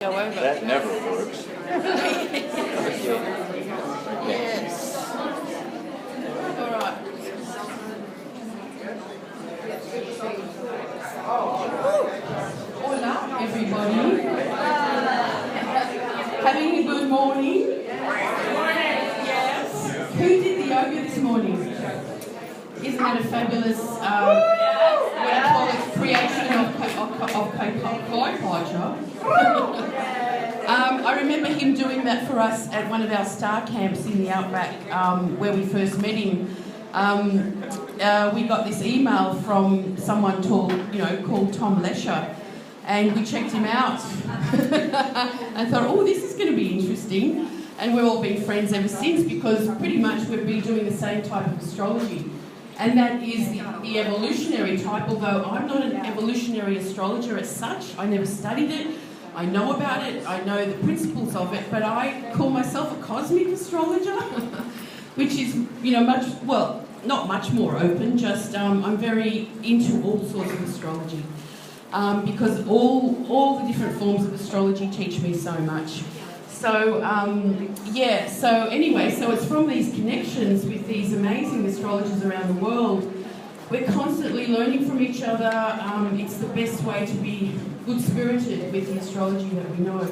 That never works. Yes. All right. Hola, everybody. Having a good morning? Yes. Who did the yoga this morning? Isn't that a fabulous, what I call it, creation of culture? I remember him doing that for us at one of our star camps in the outback, where we first met him. We got this email from someone called Tom Lesher, and we checked him out and thought, oh, this is going to be interesting. And we've all been friends ever since, because pretty much we've been doing the same type of astrology. And that is the evolutionary type, although I'm not an evolutionary astrologer as such. I never studied it. I know about it. I know the principles of it, but I call myself a cosmic astrologer, which is, not much more open, just I'm very into all sorts of astrology, because all the different forms of astrology teach me so much. So, so it's from these connections with these amazing astrologers around the world. We're constantly learning from each other. It's the best way to be good-spirited with the astrology that we know.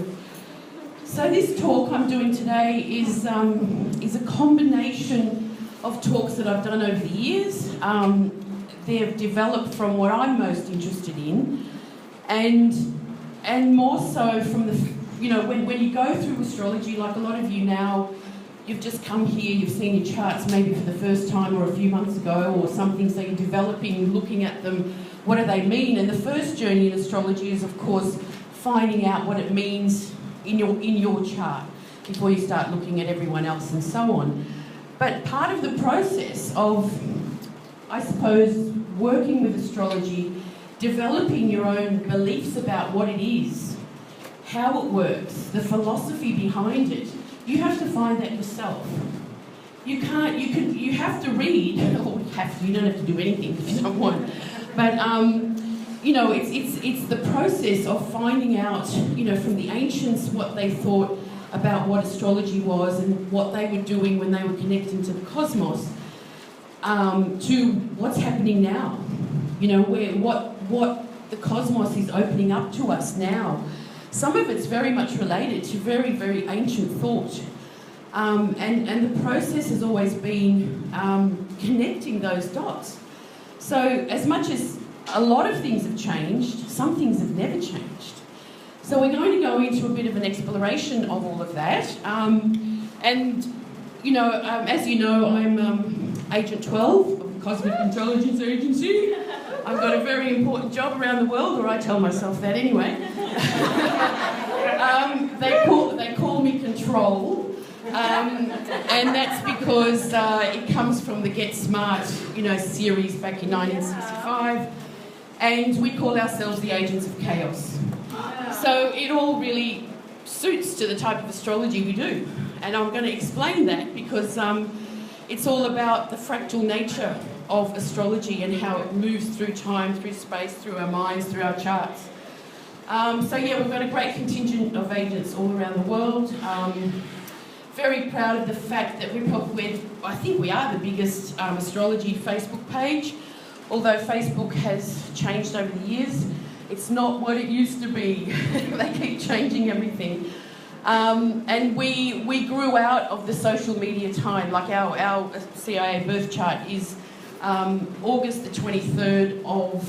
So this talk I'm doing today is a combination of talks that I've done over the years. They've developed from what I'm most interested in, and more so from the, when you go through astrology, like a lot of you now, you've just come here, you've seen your charts maybe for the first time or a few months ago or something, so you're developing, looking at them, what do they mean? And the first journey in astrology is, of course, finding out what it means in your chart before you start looking at everyone else and so on. But part of the process of, I suppose, working with astrology, developing your own beliefs about what it is, how it works, the philosophy behind it, you have to find that yourself. You have to read, or you don't have to do anything if you don't want. But, it's the process of finding out, from the ancients what they thought about what astrology was and what they were doing when they were connecting to the cosmos, to what's happening now. What the cosmos is opening up to us now. Some of it's very much related to very, very ancient thought. And the process has always been connecting those dots. So as much as a lot of things have changed, some things have never changed. So we're going to go into a bit of an exploration of all of that. As you know, I'm Agent 12 of the Cosmic Intelligence Agency. I've got a very important job around the world, or I tell myself that anyway. They call me Control, and that's because it comes from the Get Smart, series back in 1965, and we call ourselves the Agents of Chaos. So it all really suits to the type of astrology we do, and I'm going to explain that because it's all about the fractal nature of astrology and how it moves through time, through space, through our minds, through our charts. We've got a great contingent of agents all around the world. Very proud of the fact that I think we are the biggest astrology Facebook page, although Facebook has changed over the years. It's not what it used to be. They keep changing everything. And we grew out of the social media time. Like our CIA birth chart is August the 23rd of,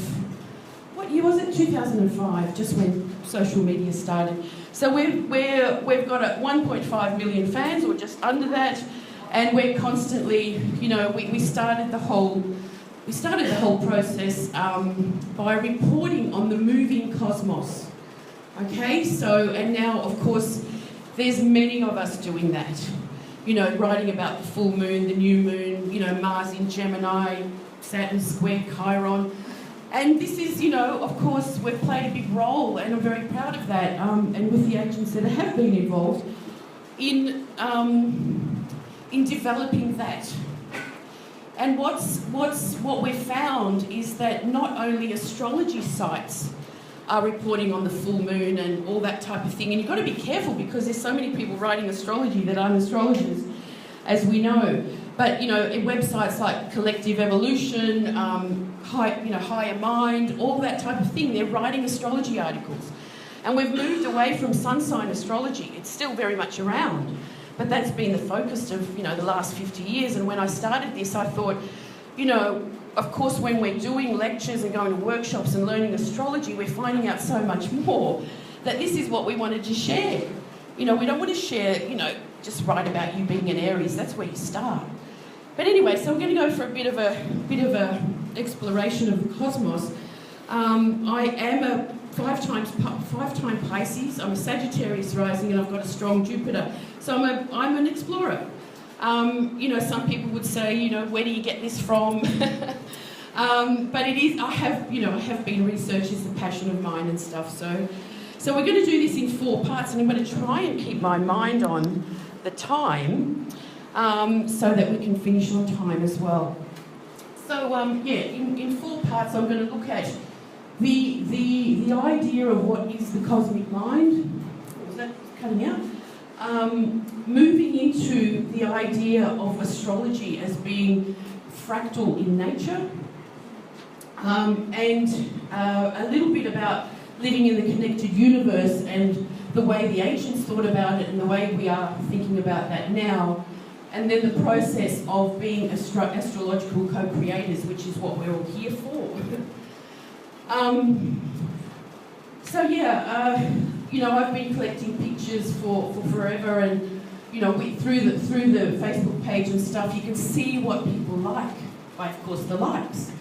what year was it? 2005, just when social media started. So we've got 1.5 million fans, or just under that, and we're constantly, we started the whole process by reporting on the moving cosmos. Okay, and now of course there's many of us doing that. Writing about the full moon, the new moon, Mars in Gemini, Saturn square Chiron. And this is, of course, we've played a big role, and I'm very proud of that, and with the agents that have been involved in developing that. And what we've found is that not only astrology sites reporting on the full moon and all that type of thing. And you've got to be careful because there's so many people writing astrology that aren't astrologers, as we know. But, you know, in websites like Collective Evolution, Higher Mind, all that type of thing, they're writing astrology articles. And we've moved away from sun sign astrology. It's still very much around, but that's been the focus of, you know, the last 50 years. And when I started this, I thought, you know, of course, when we're doing lectures and going to workshops and learning astrology, we're finding out so much more that this is what we wanted to share. You know, we don't want to share, you know, just write about you being an Aries. That's where you start. But anyway, so I'm going to go for a bit of a exploration of the cosmos. I am a five-time Pisces. I'm a Sagittarius rising, and I've got a strong Jupiter. So I'm an explorer. You know, some people would say, you know, where do you get this from? But it is. I have been research is a passion of mine and stuff. So we're going to do this in 4 parts, and I'm going to try and keep my mind on the time, so that we can finish on time as well. So in 4 parts, I'm going to look at the idea of what is the cosmic mind. Was that cutting out? Moving into the idea of astrology as being fractal in nature, and a little bit about living in the connected universe and the way the ancients thought about it and the way we are thinking about that now, and then the process of being astrological co-creators, which is what we're all here for. You know, I've been collecting pictures for forever, and you know, through the Facebook page and stuff, you can see what people like by, of course, the likes.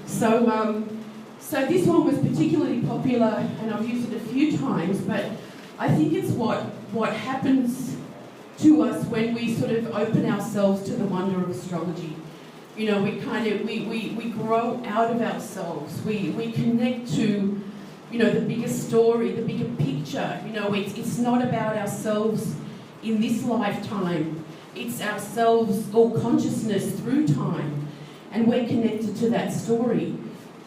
So this one was particularly popular, and I've used it a few times, but I think it's what happens to us when we sort of open ourselves to the wonder of astrology. You know, we grow out of ourselves. We connect to, you know, the bigger story, the bigger picture. You know, it's not about ourselves in this lifetime. It's ourselves or consciousness through time, and we're connected to that story.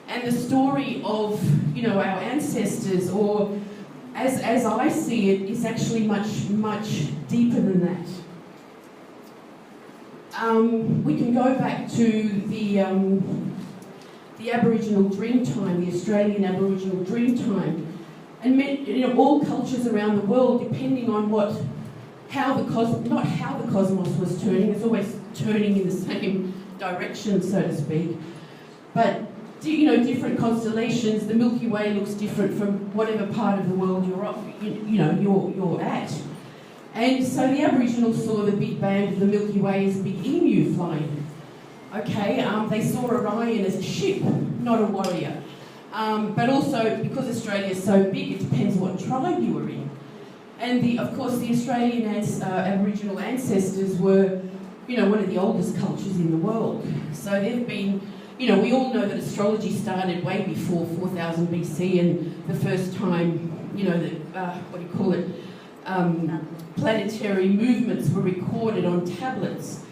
And the story of, you know, our ancestors, or as I see it, is actually much deeper than that. We can go back to the Aboriginal dream time, the Australian Aboriginal dream time, and you know, all cultures around the world, depending on not how the cosmos was turning. It's always turning in the same direction, so to speak. But you know, different constellations. The Milky Way looks different from whatever part of the world you're at. And so the Aboriginals saw the big band of the Milky Way as a big emu flying. Okay, they saw Orion as a ship, not a warrior. But also, because Australia is so big, it depends what tribe you were in. And of course, the Australian Aboriginal ancestors were, you know, one of the oldest cultures in the world. So they've been, you know, we all know that astrology started way before 4000 BC, and the first time, you know, planetary movements were recorded on tablets.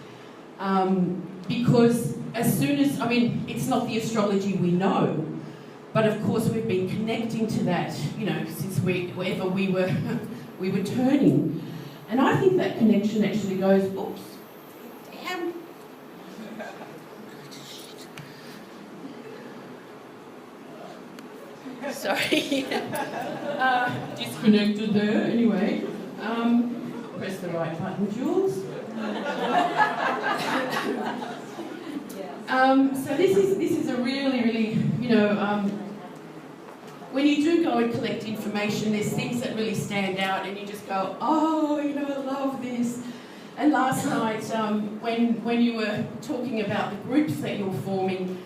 Because as soon as, I mean, it's not the astrology we know, but of course we've been connecting to that, you know, since wherever we were turning. And I think that connection actually goes, oops, damn. Sorry. Disconnected there, anyway. Press the right button, Jules. So this is a really, you know, when you do go and collect information, there's things that really stand out, and you just go, oh, you know, I love this. And last night, when you were talking about the groups that you're forming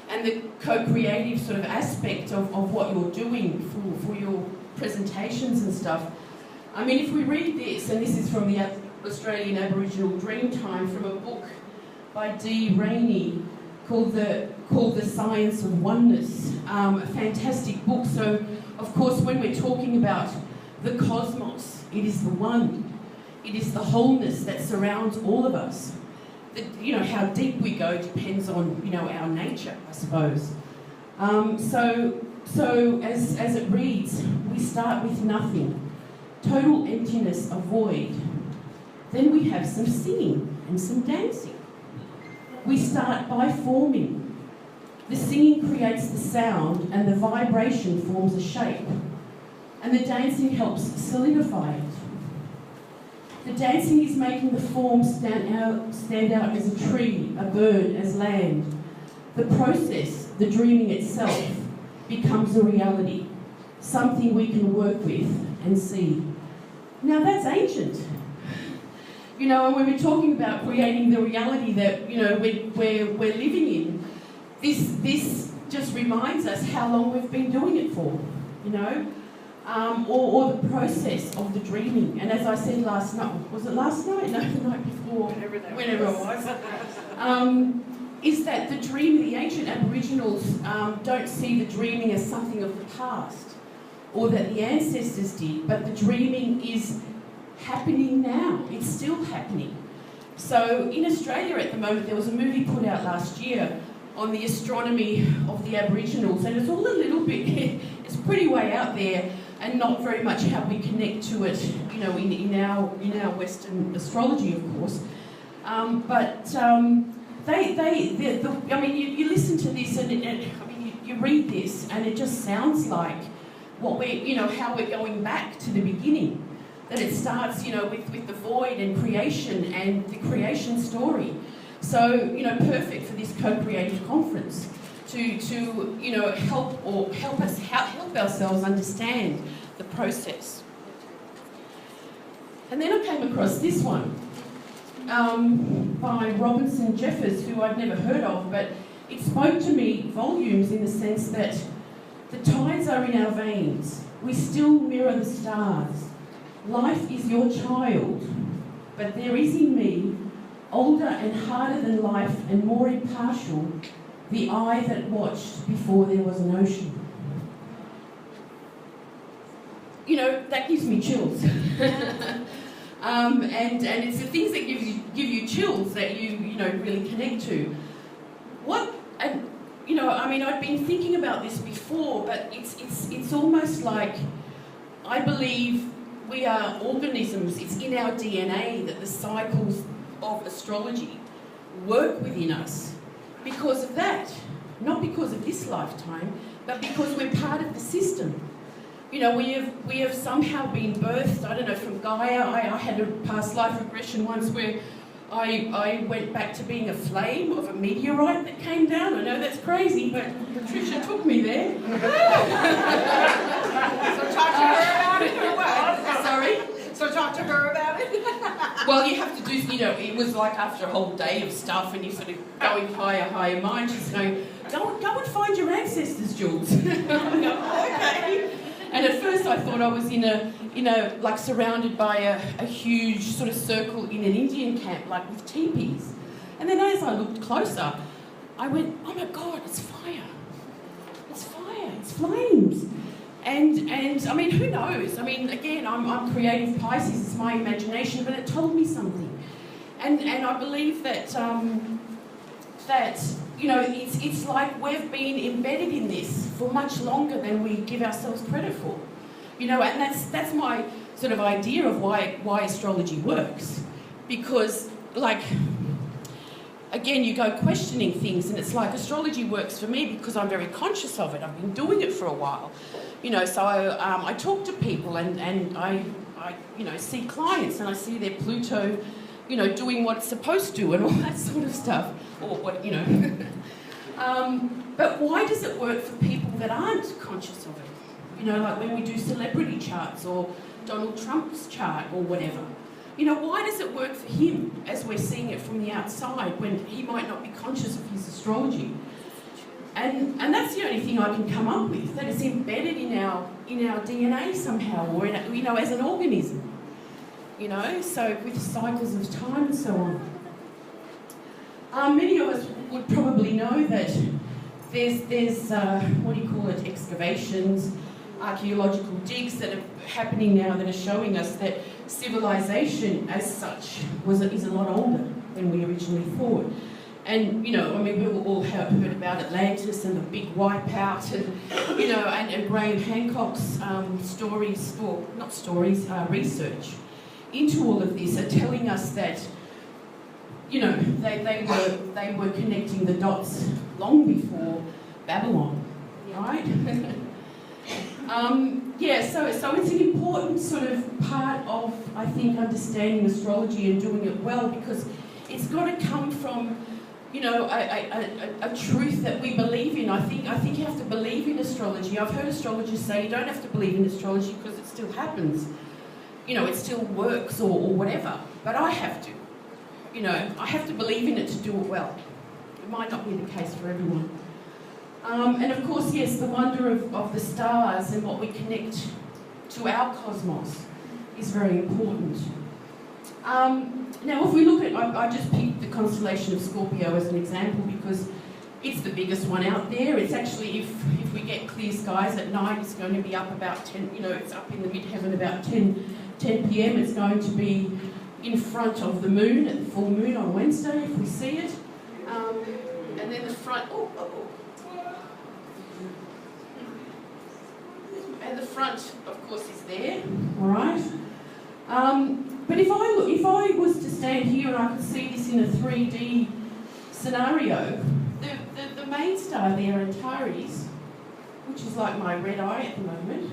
and the co-creative sort of aspect of what you're doing for your presentations and stuff, I mean, if we read this, and this is from the Australian Aboriginal Dreamtime, from a book by D. Rainey called The Science of Oneness, a fantastic book. So, of course, when we're talking about the cosmos, it is the one. It is the wholeness that surrounds all of us. You know, how deep we go depends on, you know, our nature, I suppose. So So as it reads, we start with nothing, total emptiness, a void. Then we have some singing and some dancing. We start by forming. The singing creates the sound and the vibration forms a shape. And the dancing helps solidify it. The dancing is making the form stand out as a tree, a bird, as land. The process, the dreaming itself, becomes a reality, something we can work with and see. Now that's ancient. You know, and when we're talking about creating the reality that, you know, we're living in, this just reminds us how long we've been doing it for, you know, or the process of the dreaming. And as I said last night, was it last night? No, the night before, whenever it was. Is that the dream, the ancient Aboriginals don't see the dreaming as something of the past or that the ancestors did, but the dreaming is happening now. It's still happening. So in Australia at the moment, there was a movie put out last year on the astronomy of the Aboriginals, and it's all a little bit, it's pretty way out there and not very much how we connect to it, you know, in our Western astrology, of course. I mean, you listen to this and you read this and it just sounds like what we're, you know, how we're going back to the beginning. That it starts, you know, with the void and creation and the creation story. So, you know, perfect for this co-creative conference to you know, help ourselves understand the process. And then I came across this one. By Robinson Jeffers, who I'd never heard of, but it spoke to me volumes in the sense that the tides are in our veins. We still mirror the stars. Life is your child, but there is in me, older and harder than life and more impartial, the eye that watched before there was an ocean. You know, that gives me chills. And it's the things that give you chills that you know really connect to. And you know, I mean, I've been thinking about this before, but it's almost like I believe we are organisms. It's in our DNA that the cycles of astrology work within us because of that, not because of this lifetime, but because we're part of the system. You know, we have somehow been birthed, I don't know, from Gaia. I had a past life regression once where I went back to being a flame of a meteorite that came down. I know that's crazy, but Patricia took me there. So talk to her about it or what? Sorry? So talk to her about it? Well, you have to do, you know, it was like after a whole day of stuff and you sort of going higher mind, she's going, go and find your ancestors, Jules. I go, okay. And at first I thought I was in a like surrounded by a huge sort of circle in an Indian camp, like with teepees. And then as I looked closer, I went, oh my God, it's fire. It's fire, it's flames. And I mean, who knows? I mean, again, I'm creative Pisces, it's my imagination, but it told me something. And I believe that you know, it's like we've been embedded in this for much longer than we give ourselves credit for. You know, and that's my sort of idea of why astrology works. Because, like, again, you go questioning things and it's like astrology works for me because I'm very conscious of it. I've been doing it for a while. You know, so I talk to people and I you know, see clients and I see their Pluto, you know, doing what it's supposed to and all that sort of stuff. Or what, you know. But why does it work for people that aren't conscious of it? You know, like when we do celebrity charts or Donald Trump's chart or whatever. You know, why does it work for him as we're seeing it from the outside when he might not be conscious of his astrology? And that's the only thing I can come up with, that it's embedded in our DNA somehow, or in, you know, as an organism. You know, so with cycles of time and so on. Many of us would probably know that there's what do you call it, excavations, archaeological digs that are happening now that are showing us that civilization as such is a lot older than we originally thought. And, you know, I mean, we all have heard about Atlantis and the big wipeout and, you know, and Graham Hancock's stories, or not stories, research into all of this are telling us that, you know, they were connecting the dots long before Babylon, right? Yeah, so it's an important sort of part of, I think, understanding astrology and doing it well, because it's got to come from, you know, a truth that we believe in. I think you have to believe in astrology. I've heard astrologers say you don't have to believe in astrology because it still happens. You know, it still works or whatever. But I have to. You know, I have to believe in it to do it well. It might not be the case for everyone. And of course, yes, the wonder of the stars and what we connect to our cosmos is very important. Now, if we look at, I just picked the constellation of Scorpio as an example because it's the biggest one out there. It's actually, if we get clear skies at night, it's going to be up about 10, you know, it's up in the midheaven about 10 p.m. It's going to be in front of the moon at the full moon on Wednesday, if we see it. And then the front, and the front, of course, is there, all right? But if I was to stand here and I could see this in a 3D scenario, the main star there, Antares, which is like my red eye at the moment,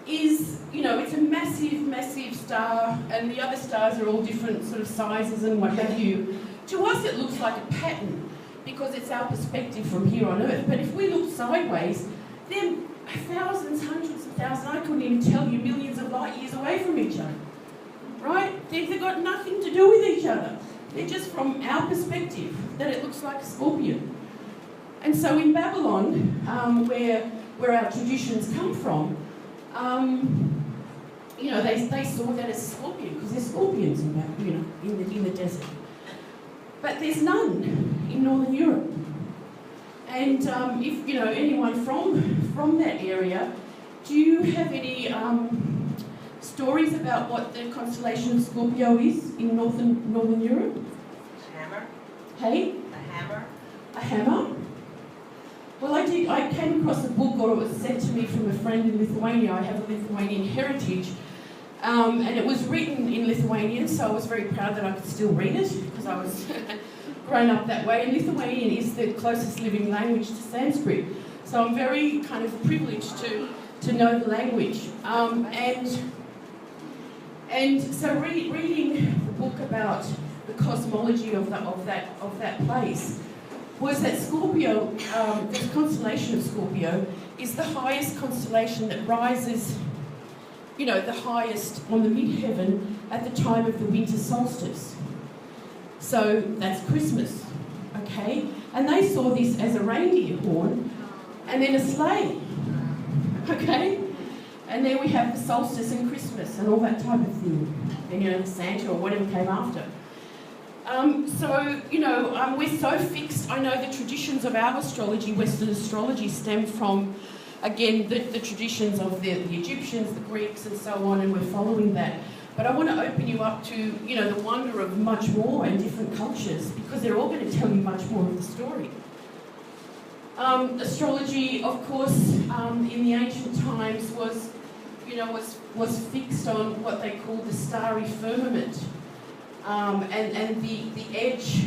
is, you know, it's a massive, massive star, and the other stars are all different sort of sizes and what have you. To us, it looks like a pattern because it's our perspective from here on Earth. But if we look sideways, they're thousands, hundreds of thousands, I couldn't even tell you, millions of light years away from each other. Right? They've got nothing to do with each other. They're just from our perspective that it looks like a scorpion. And so in Babylon, where our traditions come from, you know, they saw that as a scorpion because there's scorpions in Babylon, you know, in the desert. But there's none in Northern Europe. And if, you know, anyone from that area, do you have any stories about what the constellation of Scorpio is in Northern Europe? Hammer. Hey? A hammer. A hammer? Well, I came across a book, or it was sent to me from a friend in Lithuania. I have a Lithuanian heritage. And it was written in Lithuanian, so I was very proud that I could still read it, because I was grown up that way. And Lithuanian is the closest living language to Sanskrit. So I'm very kind of privileged to know the language. And so reading the book about the cosmology of that place was that Scorpio, the constellation of Scorpio, is the highest constellation that rises, you know, the highest on the midheaven at the time of the winter solstice. So that's Christmas, okay? And they saw this as a reindeer horn and then a sleigh, okay? And there we have the solstice and Christmas and all that type of thing. And, you know, Santa or whatever came after. So, you know, we're so fixed. I know the traditions of our astrology, Western astrology, stem from, again, the traditions of the Egyptians, the Greeks, and so on, and we're following that. But I want to open you up to, you know, the wonder of much more in different cultures, because they're all going to tell you much more of the story. Astrology, of course, in the ancient times was, you know, was fixed on what they called the starry firmament. And the edge,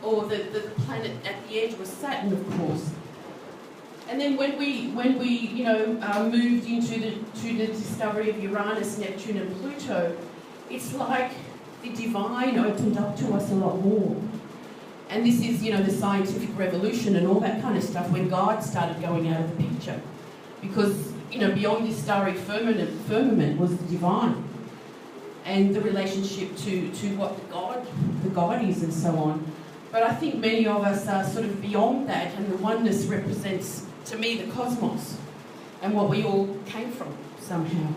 or the planet at the edge was Saturn, of course. And then when we you know, moved into the discovery of Uranus, Neptune and Pluto, it's like the divine opened up to us a lot more. And this is, you know, the scientific revolution and all that kind of stuff when God started going out of the picture. Because, you know, beyond this starry firmament was the divine. And the relationship to what the God is and so on. But I think many of us are sort of beyond that, and the oneness represents, to me, the cosmos and what we all came from somehow.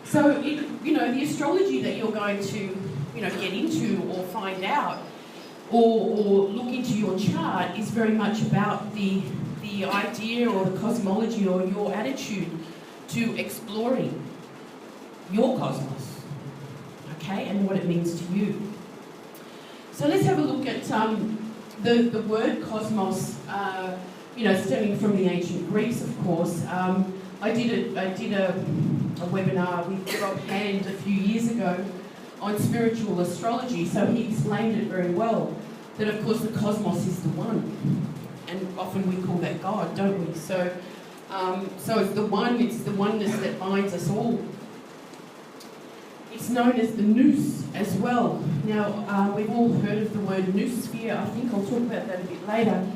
So, you know, the astrology that you're going to, you know, get into or find out or look into your chart is very much about the idea or the cosmology or your attitude to exploring your cosmos, okay, and what it means to you. So let's have a look at the word cosmos, stemming from the ancient Greeks, of course. I did a webinar with Rob Hand a few years ago on spiritual astrology, so he explained it very well, that of course the cosmos is the one, and often we call that God, don't we? So it's the one, it's the oneness that binds us all. It's known as the nous as well. Now, we've all heard of the word noosphere. I think I'll talk about that a bit later.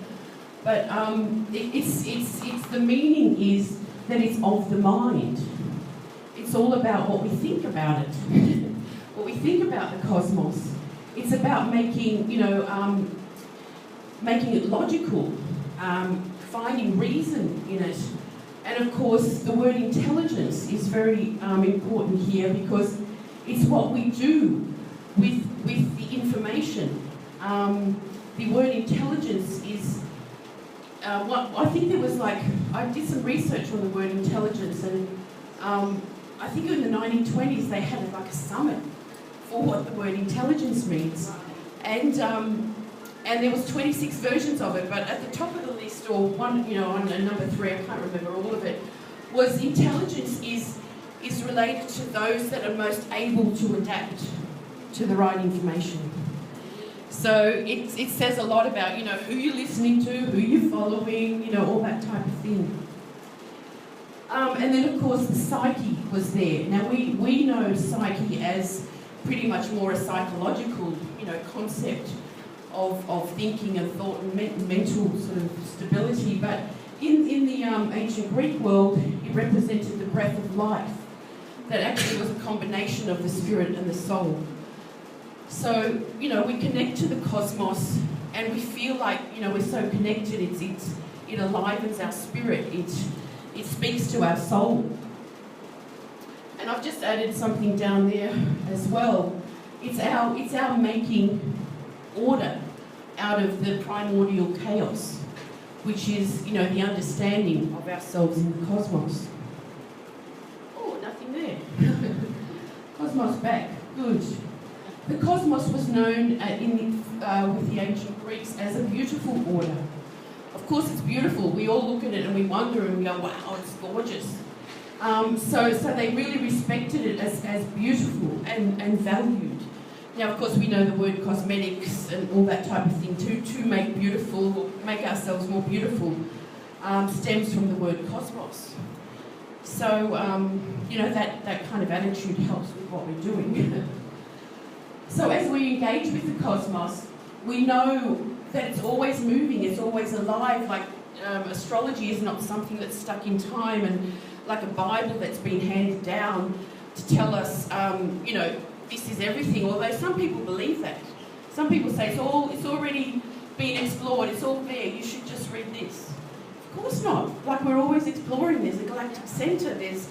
But it's the meaning is that it's of the mind. It's all about what we think about it. What we think about the cosmos. It's about making it logical, finding reason in it. And of course, the word intelligence is very important here because it's what we do with the information. The word intelligence is what I think there was I did some research on the word intelligence, and I think in the 1920s they had a summit for what the word intelligence means, and there was 26 versions of it. But at the top of the list, or one, on number 3, I can't remember all of it, was intelligence is related to those that are most able to adapt to the right information. So it says a lot about, who you're listening to, who you're following, all that type of thing. And then, of course, the psyche was there. Now, we know psyche as pretty much more a psychological, concept of thinking and thought and mental sort of stability. But in the ancient Greek world, it represented the breath of life. That actually was a combination of the spirit and the soul. So, we connect to the cosmos and we feel like, we're so connected. It alivens our spirit. It speaks to our soul. And I've just added something down there as well. It's our making order out of the primordial chaos, which is, the understanding of ourselves in the cosmos. There. Cosmos back. Good. The cosmos was known with the ancient Greeks as a beautiful order. Of course, it's beautiful. We all look at it and we wonder and we go, wow, it's gorgeous. So they really respected it as beautiful and valued. Now, of course, we know the word cosmetics and all that type of thing to make beautiful, or make ourselves more beautiful, stems from the word cosmos. So, that kind of attitude helps with what we're doing. So as we engage with the cosmos, we know that it's always moving, it's always alive. Astrology is not something that's stuck in time and like a Bible that's been handed down to tell us, this is everything. Although some people believe that. Some people say it's already been explored, it's all there, you should just read this. Of course not. We're always exploring. There's a galactic centre. There's,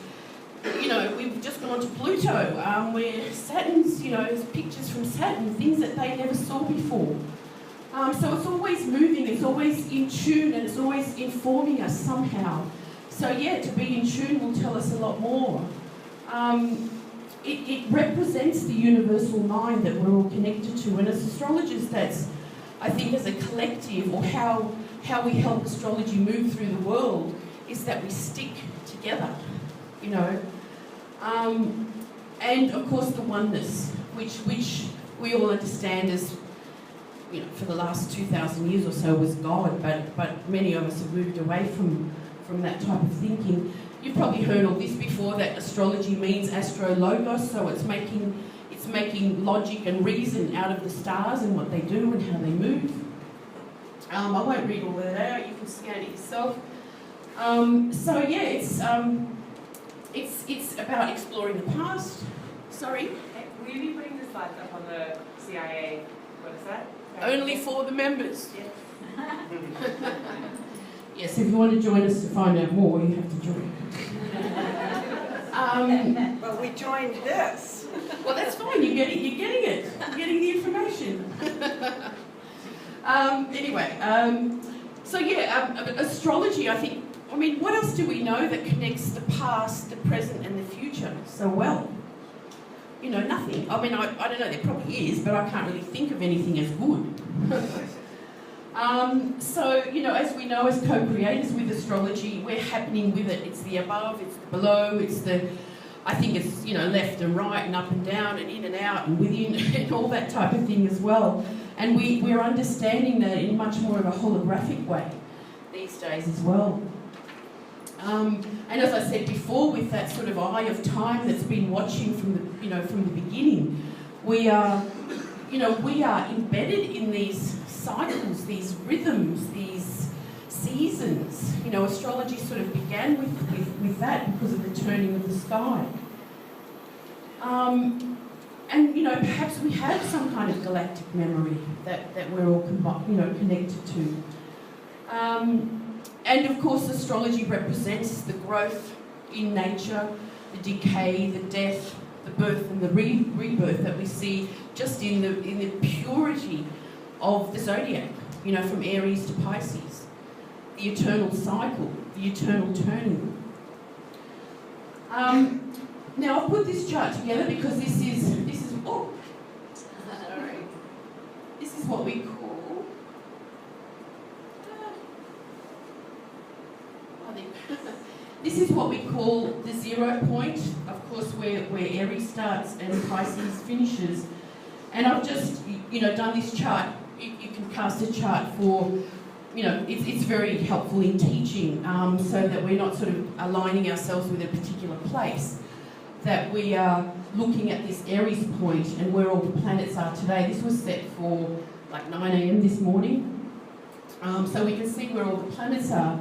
we've just gone to Pluto, where Saturn's, there's pictures from Saturn, things that they never saw before. So it's always moving, it's always in tune, and it's always informing us somehow. So yeah, to be in tune will tell us a lot more. It represents the universal mind that we're all connected to, and as astrologers, that's, I think, as a collective, or how we help astrology move through the world, is that we stick together, and of course the oneness, which we all understand as, for the last 2,000 years or so was God, but many of us have moved away from that type of thinking. You've probably heard all this before, that astrology means astrologos, so it's making logic and reason out of the stars and what they do and how they move. I won't read all of that out, you can scan it yourself. So yeah, it's about exploring the past. Sorry? Hey, will you be putting the slides up on the CIA, what is that? Only for the members. Yes. Yes, if you want to join us to find out more, you have to join. Well, we joined this. Well, that's fine, you're getting it. You're getting the information. So yeah, astrology, I mean, what else do we know that connects the past, the present and the future so well? you know, nothing. I mean, I don't know, there probably is, but I can't really think of anything as good. So, you know, as we know, as co-creators with astrology, we're happening with it. It's the above, it's the below, it's the, I think it's, you know, left and right and up and down and in and out and within and all that type of thing as well. And we're understanding that in much more of a holographic way these days as well. And as I said before, with that sort of eye of time that's been watching from the, you know, from the beginning, we are, you know, we are embedded in these cycles, these rhythms, these seasons. You know, astrology sort of began with that because of the turning of the sky. And, you know, perhaps we have some kind of galactic memory that we're all, you know, connected to. And, of course, astrology represents the growth in nature, the decay, the death, the birth and the rebirth that we see just in the purity of the zodiac, you know, from Aries to Pisces. The eternal cycle, the eternal turning. Now, I've put this chart together because this is what we call, this is what we call the 0 point, of course, where Aries starts and Pisces finishes. And I've just, you know, done this chart. You can cast a chart for, you know, it's very helpful in teaching, so that we're not sort of aligning ourselves with a particular place, that we are looking at this Aries point and where all the planets are today. This was set for like 9 a.m. this morning, so we can see where all the planets are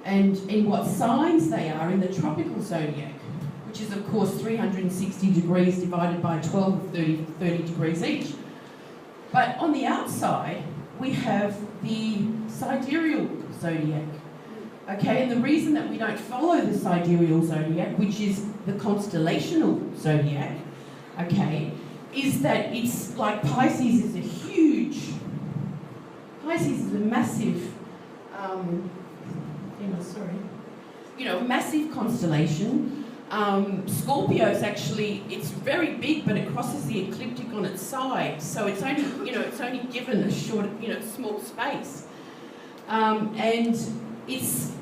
and in what signs they are in the tropical zodiac, which is of course 360 degrees divided by 12 of 30 degrees each. But on the outside, we have the sidereal zodiac. Okay, and the reason that we don't follow the sidereal zodiac, which is the constellational zodiac, okay, is that it's like Pisces is a huge, Pisces is a massive, you know, massive constellation. Scorpio's actually, it's very big, but it crosses the ecliptic on its side, so it's only, you know, it's only given a short, you know, small space, and it's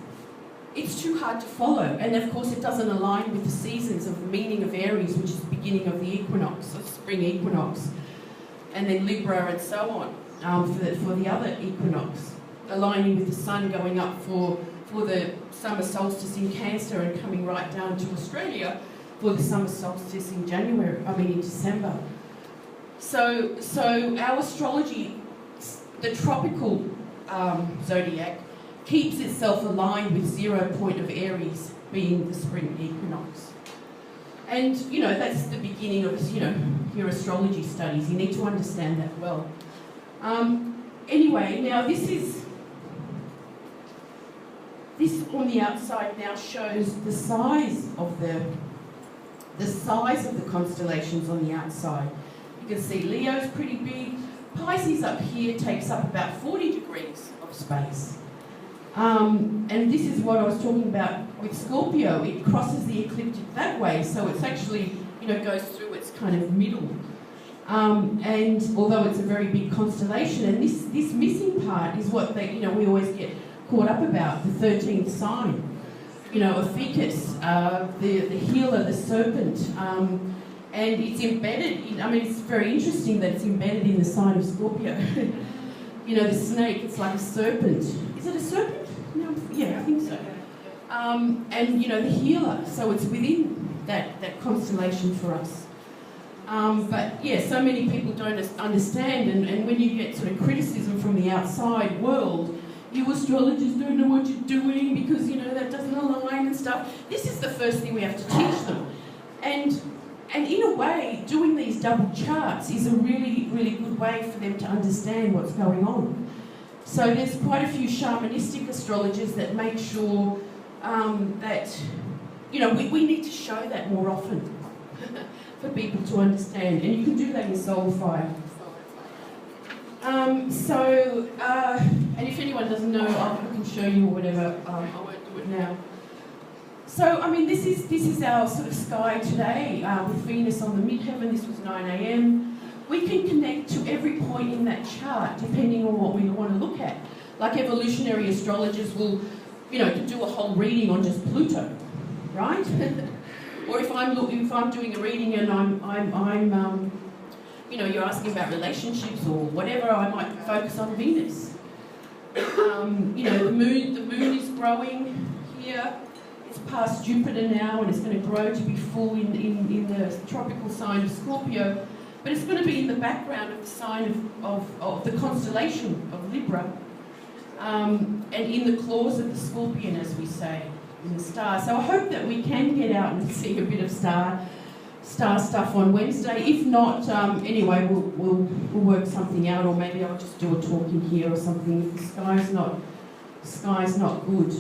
too hard to follow. And of course, it doesn't align with the seasons of the meaning of Aries, which is the beginning of the equinox, the spring equinox, and then Libra and so on, for the other equinox, aligning with the sun going up for the summer solstice in Cancer and coming right down to Australia for the summer solstice in December. So our astrology, the tropical zodiac, keeps itself aligned with 0 point of Aries being the spring equinox. And, you know, that's the beginning of, you know, your astrology studies. You need to understand that well. Anyway, now this on the outside now shows the size of the constellations on the outside. You can see Leo's pretty big. Pisces up here takes up about 40 degrees of space. And this is what I was talking about with Scorpio. It crosses the ecliptic that way, so it's actually, you know, goes through its kind of middle. And although it's a very big constellation, and this missing part is what they, you know, we always get caught up about, the 13th sign. You know, Ophiuchus, the healer, the serpent, and it's embedded in, I mean, it's very interesting that it's embedded in the sign of Scorpio. You know, the snake, it's like a serpent. Is it a serpent? No, yeah, I think so. And, you know, the healer, so it's within that constellation for us. But, yeah, so many people don't understand, and when you get sort of criticism from the outside world, you astrologers don't know what you're doing because, you know, that doesn't align and stuff. This is the first thing we have to teach them. And in a way, doing these double charts is a really, really good way for them to understand what's going on. So there's quite a few shamanistic astrologers that make sure that, you know, we need to show that more often for people to understand. And you can do that in Soul Fire. And if anyone doesn't know, I can show you or whatever. I won't do it now. So, I mean, this is our sort of sky today with Venus on the midheaven. This was 9 a.m. We can connect to every point in that chart depending on what we want to look at. Like evolutionary astrologers will, can do a whole reading on just Pluto, right? Or if I'm doing a reading and I'm you're asking about relationships or whatever, I might focus on Venus. The moon is growing here. It's past Jupiter now, and it's going to grow to be full in the tropical sign of Scorpio. But it's going to be in the background of the sign of the constellation of Libra, and in the claws of the Scorpion, as we say, in the star. So I hope that we can get out and see a bit of star stuff on Wednesday. If not, anyway, we'll work something out, or maybe I'll just do a talk in here or something if the sky's not good.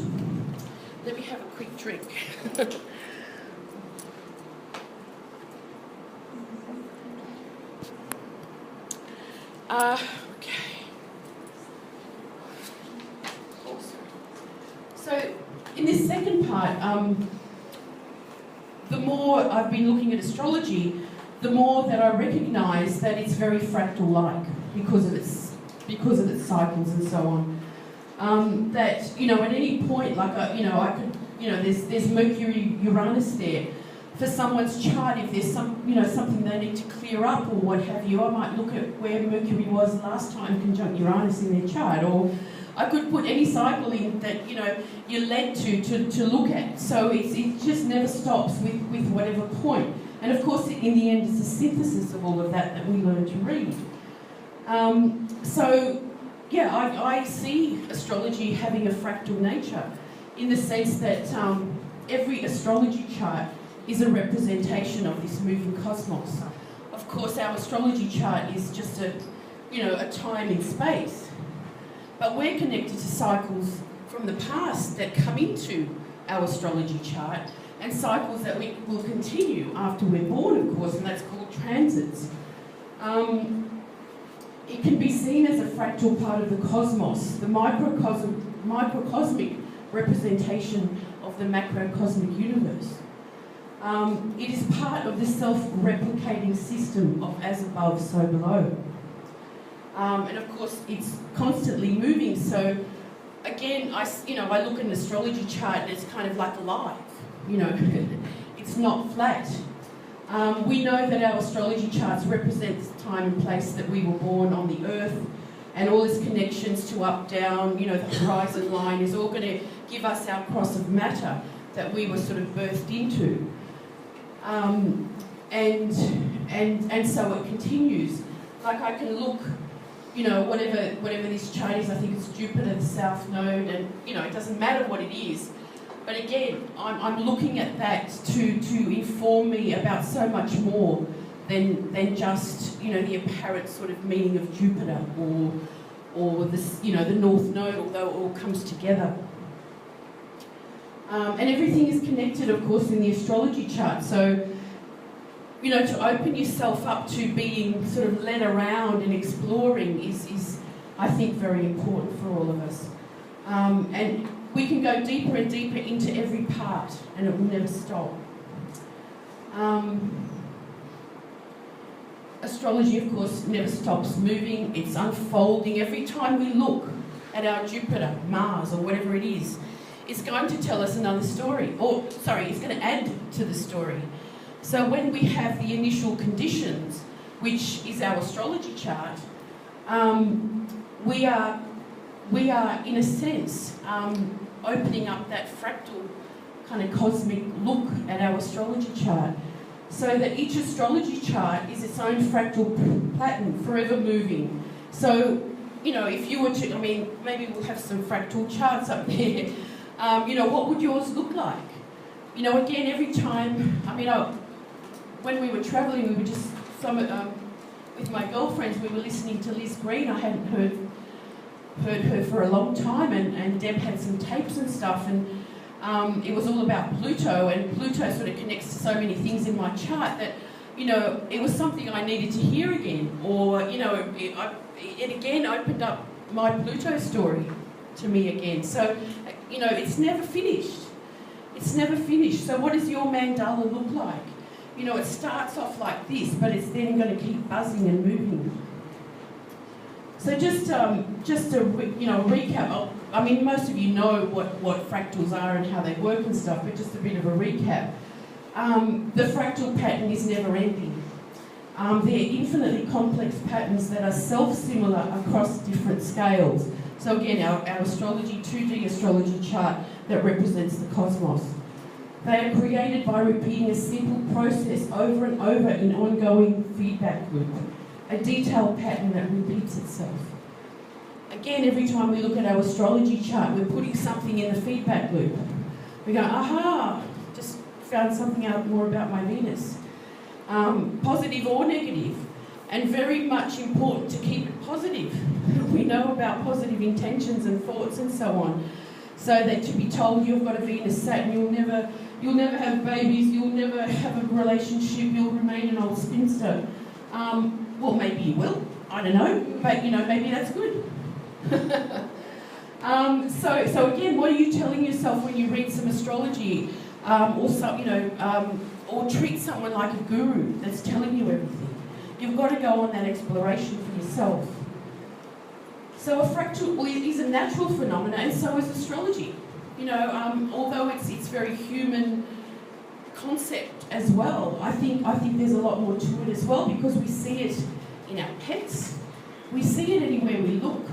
Let me have a quick drink. Okay. So, in this second part, the more I've been looking at astrology, the more that I recognise that it's very fractal-like because of its cycles and so on. That at any point, like I could, there's Mercury Uranus there. For someone's chart, if there's something they need to clear up or what have you, I might look at where Mercury was last time conjunct Uranus in their chart, or I could put any cycle in that you're led to look at. So it just never stops with whatever point. And of course, in the end, it's a synthesis of all of that we learn to read. I see astrology having a fractal nature in the sense that every astrology chart is a representation of this moving cosmos. Of course, our astrology chart is just a time in space. But we're connected to cycles from the past that come into our astrology chart, and cycles that we will continue after we're born, of course, and that's called transits. It can be seen as a fractal part of the cosmos, the microcosmic representation of the macrocosmic universe. It is part of the self-replicating system of as above, so below. And of course, it's constantly moving. So, again, I look at an astrology chart and it's kind of like alive. It's not flat. We know that our astrology charts represent the time and place that we were born on the Earth, and all its connections to up, down. The horizon line is all going to give us our cross of matter that we were sort of birthed into. And so it continues. Like I can look, whatever this chart is, I think it's Jupiter, the south node, and it doesn't matter what it is. But again, I'm looking at that to inform me about so much more than just the apparent sort of meaning of Jupiter or this the north node, although it all comes together. And everything is connected, of course, in the astrology chart. So, to open yourself up to being sort of led around and exploring is I think, very important for all of us. And we can go deeper and deeper into every part, and it will never stop. Astrology, of course, never stops moving. It's unfolding. Every time we look at our Jupiter, Mars, or whatever it is, it's going to tell us another story. It's going to add to the story. So when we have the initial conditions, which is our astrology chart, we are, in a sense, opening up that fractal kind of cosmic look at our astrology chart, so that each astrology chart is its own fractal pattern, forever moving. So, if you were to, maybe we'll have some fractal charts up there. What would yours look like? Again, every time, when we were travelling, we were just, with my girlfriends, we were listening to Liz Green. I hadn't heard her for a long time, and Deb had some tapes and stuff, and it was all about Pluto, and Pluto sort of connects to so many things in my chart that, it was something I needed to hear again, or, it again opened up my Pluto story to me again. So, it's never finished. It's It's never finished. So what does your mandala look like? You know, it starts off like this, but it's then going to keep buzzing and moving. So just to recap. I mean, most of you know what fractals are and how they work and stuff, but just a bit of a recap. The fractal pattern is never ending. They're infinitely complex patterns that are self-similar across different scales. So again, our astrology, 2D astrology chart that represents the cosmos. They are created by repeating a simple process over and over in ongoing feedback loop, a detailed pattern that repeats itself. Again, every time we look at our astrology chart, we're putting something in the feedback loop. We go, aha, just found something out more about my Venus. Positive or negative, and very much important to keep it positive. We know about positive intentions and thoughts and so on. So that to be told you've got a Venus Saturn, you'll never have babies, you'll never have a relationship, you'll remain an old spinster. Well, maybe you will, I don't know, but maybe that's good. So again, what are you telling yourself when you read some astrology, or treat someone like a guru that's telling you everything? You've got to go on that exploration for yourself. So a fractal is a natural phenomenon, and so is astrology. Although it's very human concept as well. I think there's a lot more to it as well, because we see it in our pets. We see it anywhere we look.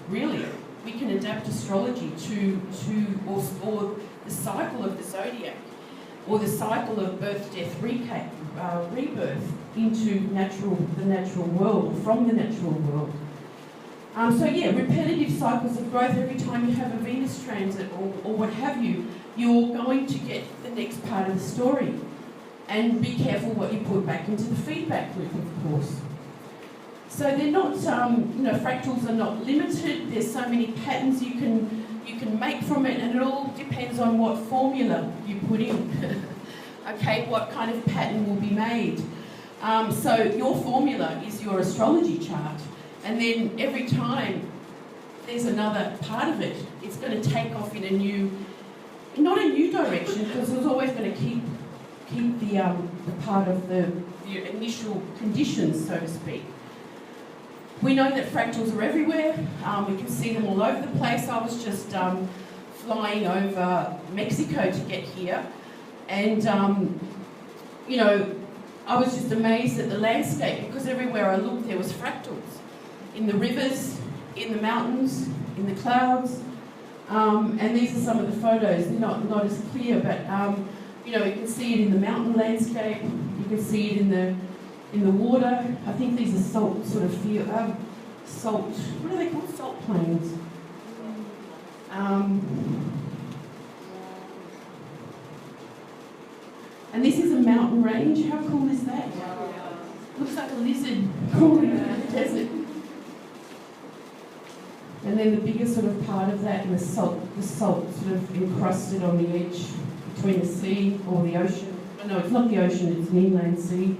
Really, we can adapt astrology to or the cycle of the zodiac, or the cycle of birth, death, rebirth into the natural world, or from the natural world. Repetitive cycles of growth. Every time you have a Venus transit or what have you, you're going to get the next part of the story. And be careful what you put back into the feedback loop, of course. So they're not, fractals are not limited. There's so many patterns you can make from it, and it all depends on what formula you put in. Okay, what kind of pattern will be made. So your formula is your astrology chart, and then every time there's another part of it, it's going to take off in not a new direction, because it's always going to keep the part of the initial conditions, so to speak. We know that fractals are everywhere. We can see them all over the place. I was just flying over Mexico to get here, and I was just amazed at the landscape, because everywhere I looked there was fractals. In the rivers, in the mountains, in the clouds, and these are some of the photos. They're not as clear, but you can see it in the mountain landscape. You can see it in the water. I think these are salt what are they called? Salt plains. And this is a mountain range. How cool is that? Looks like a lizard crawling in the desert. And then the bigger sort of part of that, and the salt sort of encrusted on the edge between the sea or the ocean. Oh, no, it's not the ocean, it's an inland sea.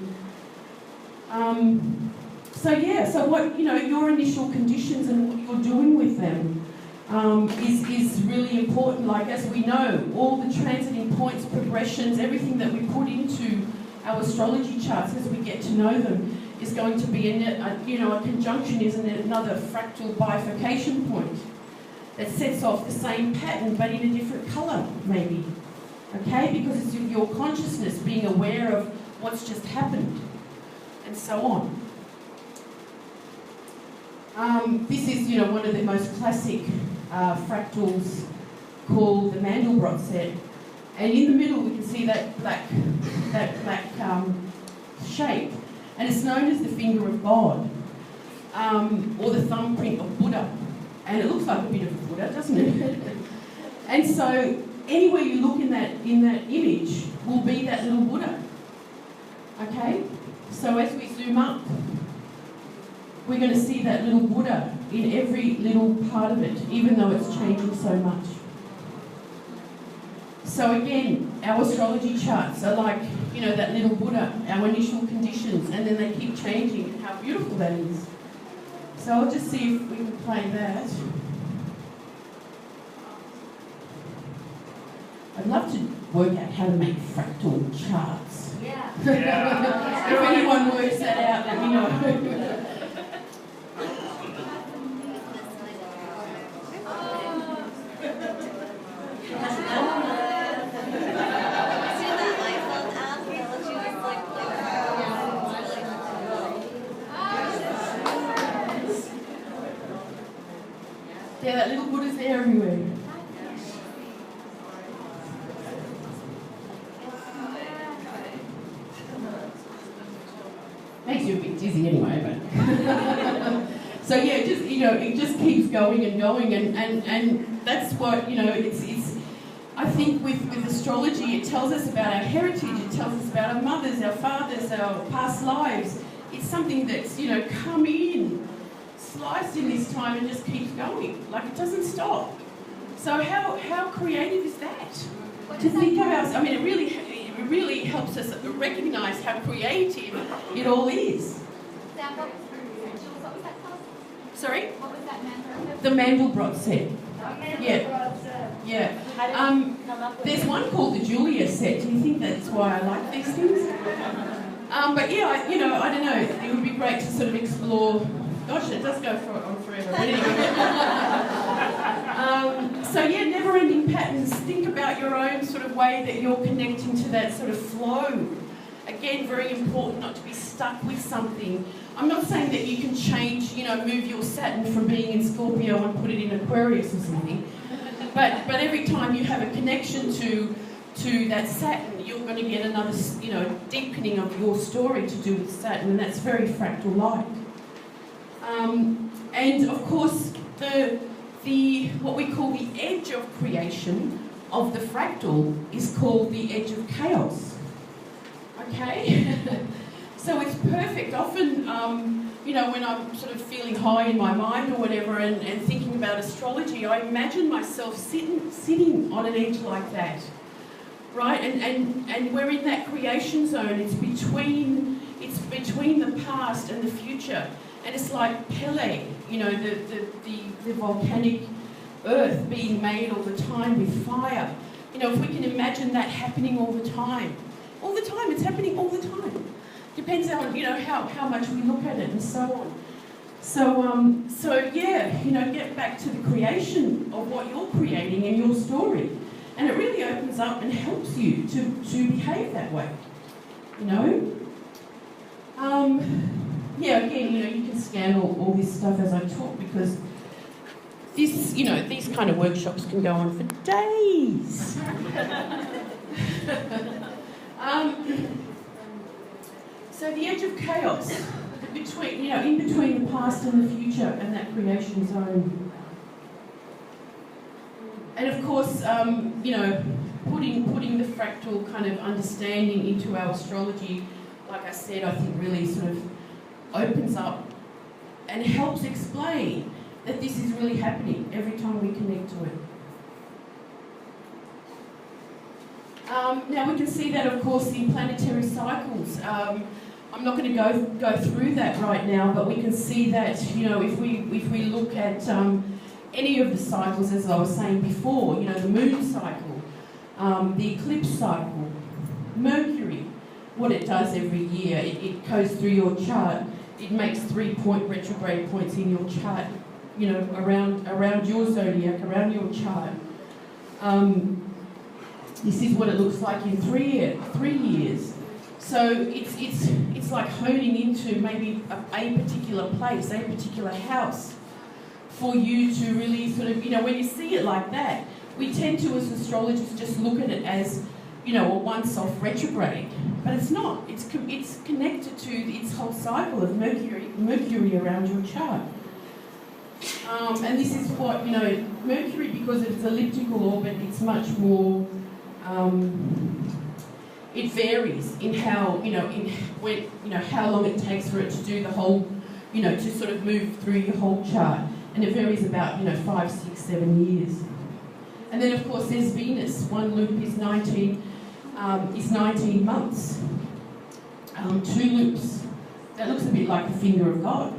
So what, your initial conditions and what you're doing with them is really important. Like, as we know, all the transiting points, progressions, everything that we put into our astrology charts as we get to know them is going to be a conjunction, isn't it? Another fractal bifurcation point that sets off the same pattern but in a different colour, maybe. Okay? Because it's your consciousness being aware of what's just happened, and so on. This is, one of the most classic fractals, called the Mandelbrot set, and in the middle we can see that black shape, and it's known as the finger of God, or the thumbprint of Buddha, and it looks like a bit of a Buddha, doesn't it? And so anywhere you look in that image will be that little Buddha. Okay? So as we zoom up, we're going to see that little Buddha in every little part of it, even though it's changing so much. So again, our astrology charts are like, that little Buddha, our initial conditions, and then they keep changing. How beautiful that is. So I'll just see if we can play that. I'd love to work out how to make fractal charts. Yeah. If anyone works that out, let me know. Yeah, that little Buddha's there everywhere. Makes you a bit dizzy anyway, but so yeah, it just keeps going and going, and that's what it's. I think with astrology, it tells us about our heritage. It tells us about our mothers, our fathers, our past lives. It's something that's come in, sliced in this time, and just keeps going. Like it doesn't stop. So how creative is that? To think of us, I mean, it really helps us recognise how creative it all is. What was that called? Sorry? What was that Mandelbrot? The Mandelbrot set. Yeah. Yeah. How did you come up with There's it? one called the Julia set. Do you think that's why I like these things? But yeah, I don't know. It would be great to sort of explore. Gosh, it does go on forever. But anyway. So yeah, never-ending patterns. Think about your own sort of way that you're connecting to that sort of flow. Again, very important not to be stuck with something. I'm not saying that you can change, move your Saturn from being in Scorpio and put it in Aquarius or something. But every time you have a connection to that Saturn, you're going to get another, deepening of your story to do with Saturn, and that's very fractal-like. And of course, the what we call the edge of creation of the fractal is called the edge of chaos. Okay, so it's perfect. Often, when I'm sort of feeling high in my mind or whatever, and thinking about astrology, I imagine myself sitting on an edge like that, right? And we're in that creation zone. It's between the past and the future. And it's like Pele, the volcanic earth being made all the time with fire. If we can imagine that happening all the time, it's happening all the time. Depends on, how much we look at it and so on. So yeah, get back to the creation of what you're creating in your story. And it really opens up and helps you to behave that way, Yeah, again, you can scan all this stuff as I talk, because this, these kind of workshops can go on for days. So the edge of chaos, in between the past and the future and that creation zone. And of course, putting the fractal kind of understanding into our astrology, like I said, I think really sort of opens up and helps explain that this is really happening every time we connect to it. Now we can see that, of course, in planetary cycles. I'm not going to go through that right now, but we can see that, if we look at any of the cycles, as I was saying before, the moon cycle, the eclipse cycle, Mercury, what it does every year, it goes through your chart. It makes 3-point retrograde points in your chart, around your zodiac, around your chart. This is what it looks like in 3 years. So it's like honing into maybe a particular place, a particular house, for you to really sort of, when you see it like that, we tend to, as astrologers, just look at it as, a once-off retrograde. But it's not. It's connected to its whole cycle of Mercury around your chart. And this is what, Mercury, because of its elliptical orbit, it's much more, it varies in how, how long it takes for it to do the whole, to sort of move through your whole chart. And it varies about, 5, 6, 7 years. And then, of course, there's Venus. One loop is 19 months. 2 loops, that looks a bit like the finger of God.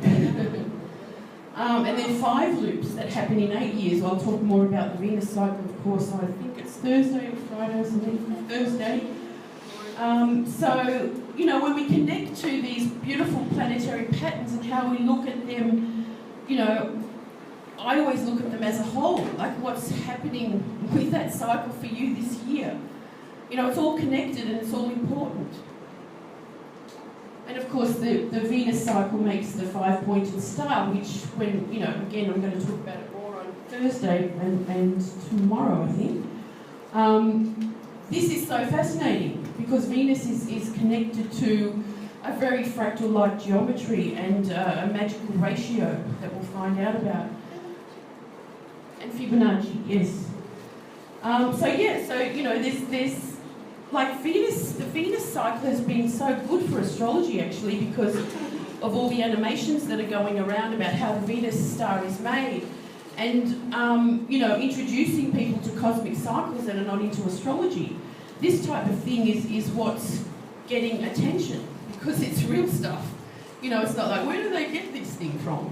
And then 5 loops that happen in 8 years. I'll talk more about the Venus cycle, of course. I think it's Thursday or Friday or something, Thursday. So, you know, when we connect to these beautiful planetary patterns and how we look at them, you know, I always look at them as a whole, like what's happening with that cycle for you this year. You know, it's all connected and it's all important. And of course, the Venus cycle makes the 5-pointed star, which when, you know, again, I'm going to talk about it more on Thursday and tomorrow, I think. This is so fascinating because Venus is connected to a very fractal-like geometry and a magical ratio that we'll find out about. And Fibonacci, yes. So you know, there's like Venus. The Venus cycle has been so good for astrology actually because of all the animations that are going around about how the Venus star is made, and you know, introducing people to cosmic cycles that are not into astrology. This type of thing is what's getting attention because it's real stuff. You know, it's not like where do they get this thing from?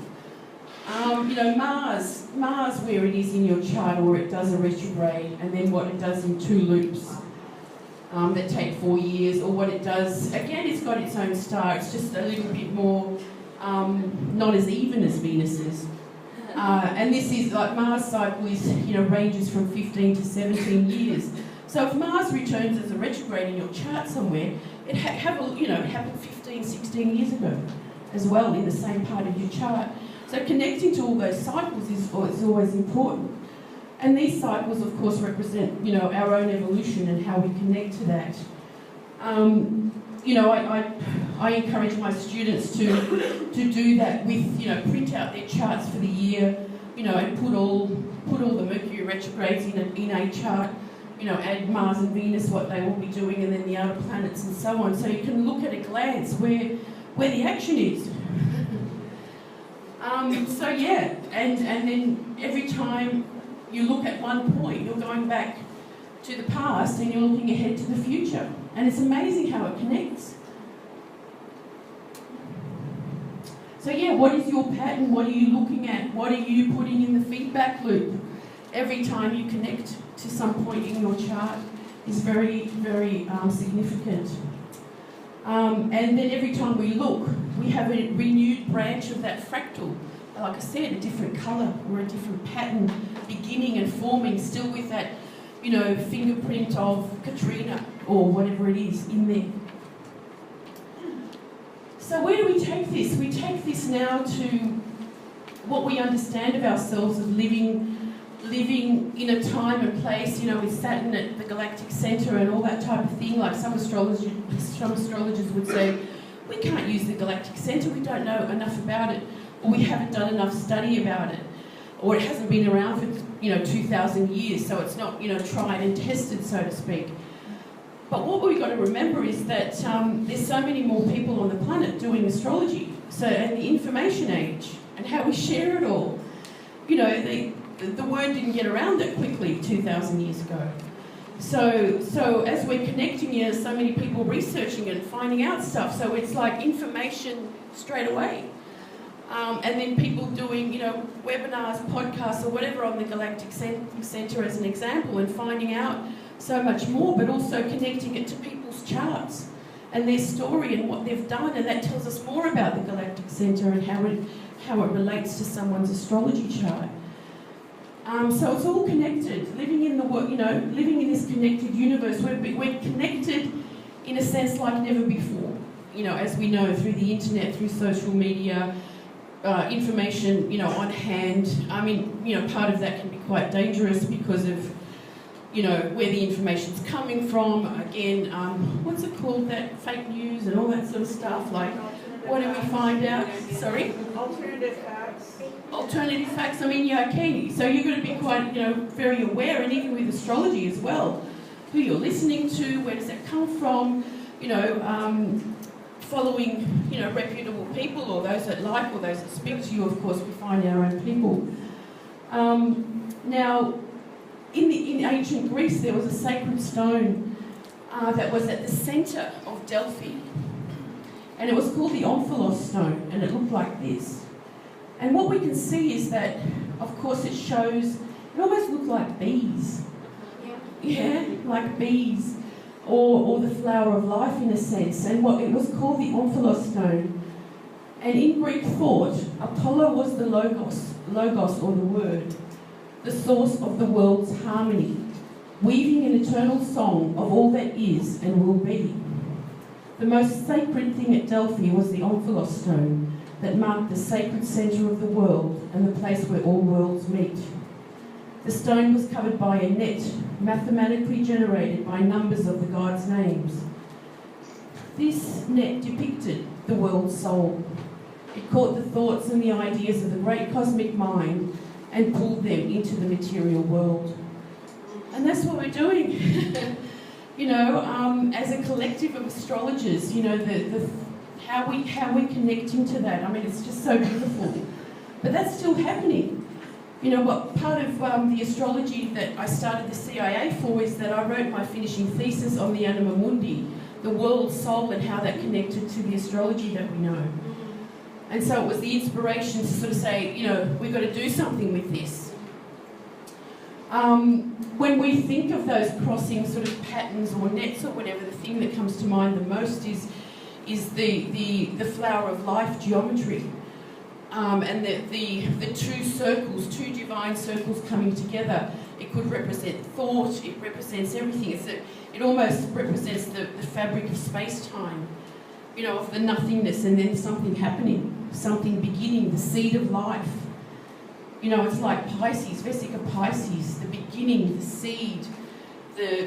You know, Mars, where it is in your chart, or it does a retrograde, and then what it does in 2 loops that take 4 years, or what it does, again, it's got its own star, it's just a little bit more, not as even as Venus is. And this is, like, Mars cycle is, you know, ranges from 15 to 17 years. So if Mars returns as a retrograde in your chart somewhere, it happened 15, 16 years ago as well in the same part of your chart. So connecting to all those cycles is always important. And these cycles, of course, represent, you know, our own evolution and how we connect to that. You know, I encourage my students to do that with, you know, print out their charts for the year, you know, and put all the Mercury retrogrades in a chart, you know, add Mars and Venus, what they will be doing, and then the outer planets and so on. So you can look at a glance where the action is. So yeah, and then every time you look at one point, you're going back to the past and you're looking ahead to the future. And it's amazing how it connects. So yeah, what is your pattern? What are you looking at? What are you putting in the feedback loop? Every time you connect to some point in your chart is very, very significant. And then every time we look, we have a renewed branch of that fractal. Like I said, a different colour or a different pattern beginning and forming, still with that, you know, fingerprint of Katrina or whatever it is in there. So where do we take this? We take this now to what we understand of ourselves, of living in a time and place, you know, with Saturn at the galactic centre and all that type of thing. Like some astrologers would say, we can't use the galactic centre, we don't know enough about it, or we haven't done enough study about it, or it hasn't been around for, you know, 2,000 years, so it's not, you know, tried and tested, so to speak. But what we've got to remember is that there's so many more people on the planet doing astrology, so, and the information age, and how we share it all. You know, the word didn't get around that quickly 2,000 years ago. So as we're connecting, you know, so many people researching it and finding out stuff, so it's like information straight away. And then people doing, you know, webinars, podcasts, or whatever on the Galactic Centre as an example, and finding out so much more, but also connecting it to people's charts and their story and what they've done, and that tells us more about the Galactic Centre and how it relates to someone's astrology chart. So it's all connected. Living in this connected universe, we're connected in a sense like never before. You know, as we know, through the internet, through social media. Information, you know, on hand. I mean, you know, part of that can be quite dangerous because of, you know, where the information's coming from. Again, what's it called, that fake news and all that sort of stuff. Like, what do we find out? Sorry? Alternative facts. Alternative facts. I mean, yeah, okay. So you've got to be quite, you know, very aware, and even with astrology as well, who you're listening to, where does that come from, you know, following, you know, reputable people, or those that like, or those that speak to you. Of course, we find our own people. Now, in ancient Greece, there was a sacred stone that was at the centre of Delphi, and it was called the Omphalos stone, and it looked like this. And what we can see is that, of course, it almost looked like bees. Yeah, like bees, or the flower of life in a sense, and what it was called the Omphalos stone. And in Greek thought, Apollo was the logos or the word, the source of the world's harmony, weaving an eternal song of all that is and will be. The most sacred thing at Delphi was the Omphalos stone that marked the sacred centre of the world and the place where all worlds meet. The stone was covered by a net, mathematically generated by numbers of the gods' names. This net depicted the world's soul. It caught the thoughts and the ideas of the great cosmic mind and pulled them into the material world. And that's what we're doing. As a collective of astrologers, how we're connecting to that. I mean, it's just so beautiful. But that's still happening. Part of the astrology that I started the CIA for is that I wrote my finishing thesis on the Anima Mundi, the world soul, and how that connected to the astrology that we know. And so it was the inspiration to sort of say, we've got to do something with this. When we think of those crossing sort of patterns or nets or whatever, the thing that comes to mind the most is the flower of life geometry. And the two circles, two divine circles coming together. It could represent thought, it represents everything. It almost represents the fabric of space-time, of the nothingness and then something happening, something beginning, the seed of life. It's like Pisces, Vesica Pisces, the beginning, the seed,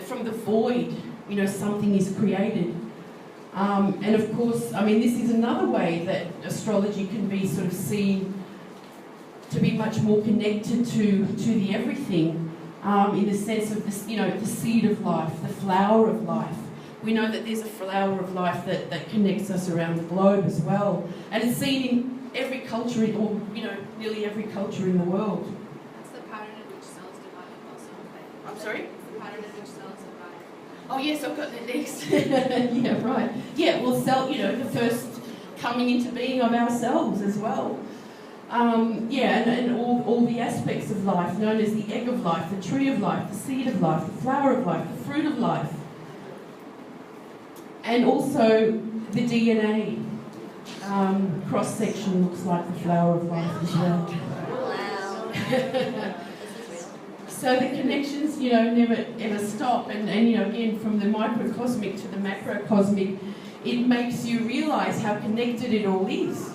from the void, something is created. And of course, this is another way that astrology can be sort of seen to be much more connected to the everything, in the sense of the seed of life, the flower of life. We know that there's a flower of life that connects us around the globe as well, and it's seen in every culture, or nearly every culture in the world. That's the pattern in which cells divide also. I'm sorry? It's the pattern in which cells divide. Oh yes, I've got that next. Yeah, right. Yeah, well, the first coming into being of ourselves as well. And all the aspects of life, known as the egg of life, the tree of life, the seed of life, the flower of life, the fruit of life. And also the DNA cross-section looks like the flower of life as well. Wow. So the connections, never ever stop. And again, from the microcosmic to the macrocosmic, it makes you realise how connected it all is.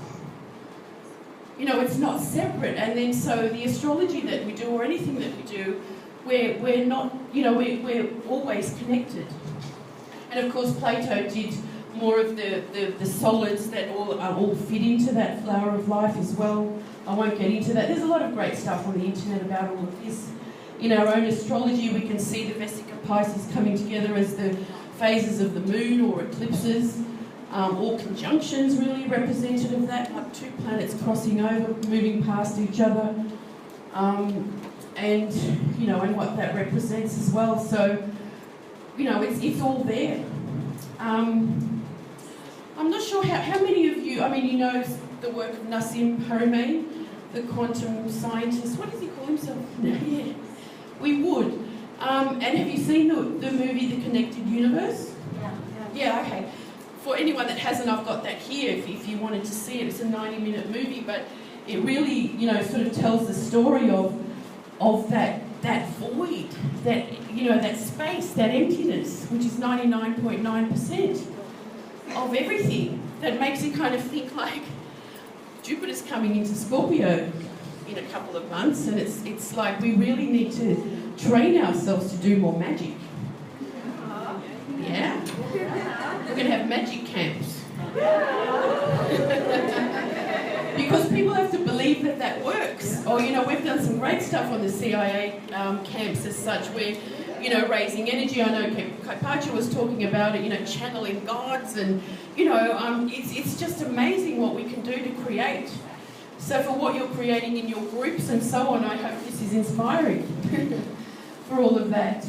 It's not separate. And then so the astrology that we do, or anything that we do, we're not, we're always connected. And of course, Plato did more of the solids that all fit into that flower of life as well. I won't get into that. There's a lot of great stuff on the internet about all of this. In our own astrology, we can see the Vesica Pisces coming together as the phases of the moon or eclipses, or conjunctions really representative of that, like two planets crossing over, moving past each other, and what that represents as well. So, it's all there. I'm not sure how many of you, the work of Nassim Haramein, the quantum scientist. What does he call himself? Yeah. We would. And have you seen the movie The Connected Universe? Yeah, okay. For anyone that hasn't, I've got that here if you wanted to see it. It's a 90-minute movie, but it really, sort of tells the story of that void, that space, that emptiness, which is 99.9% of everything, that makes you kind of think like Jupiter's coming into Scorpio in a couple of months, and it's like we really need to train ourselves to do more magic. Yeah? We're going to have magic camps. Because people have to believe that works. Or, we've done some great stuff on the CIA camps as such, where, raising energy. I know Kaipacha was talking about it, channeling gods, and, it's just amazing what we can do to create. So for what you're creating in your groups and so on, I hope this is inspiring for all of that.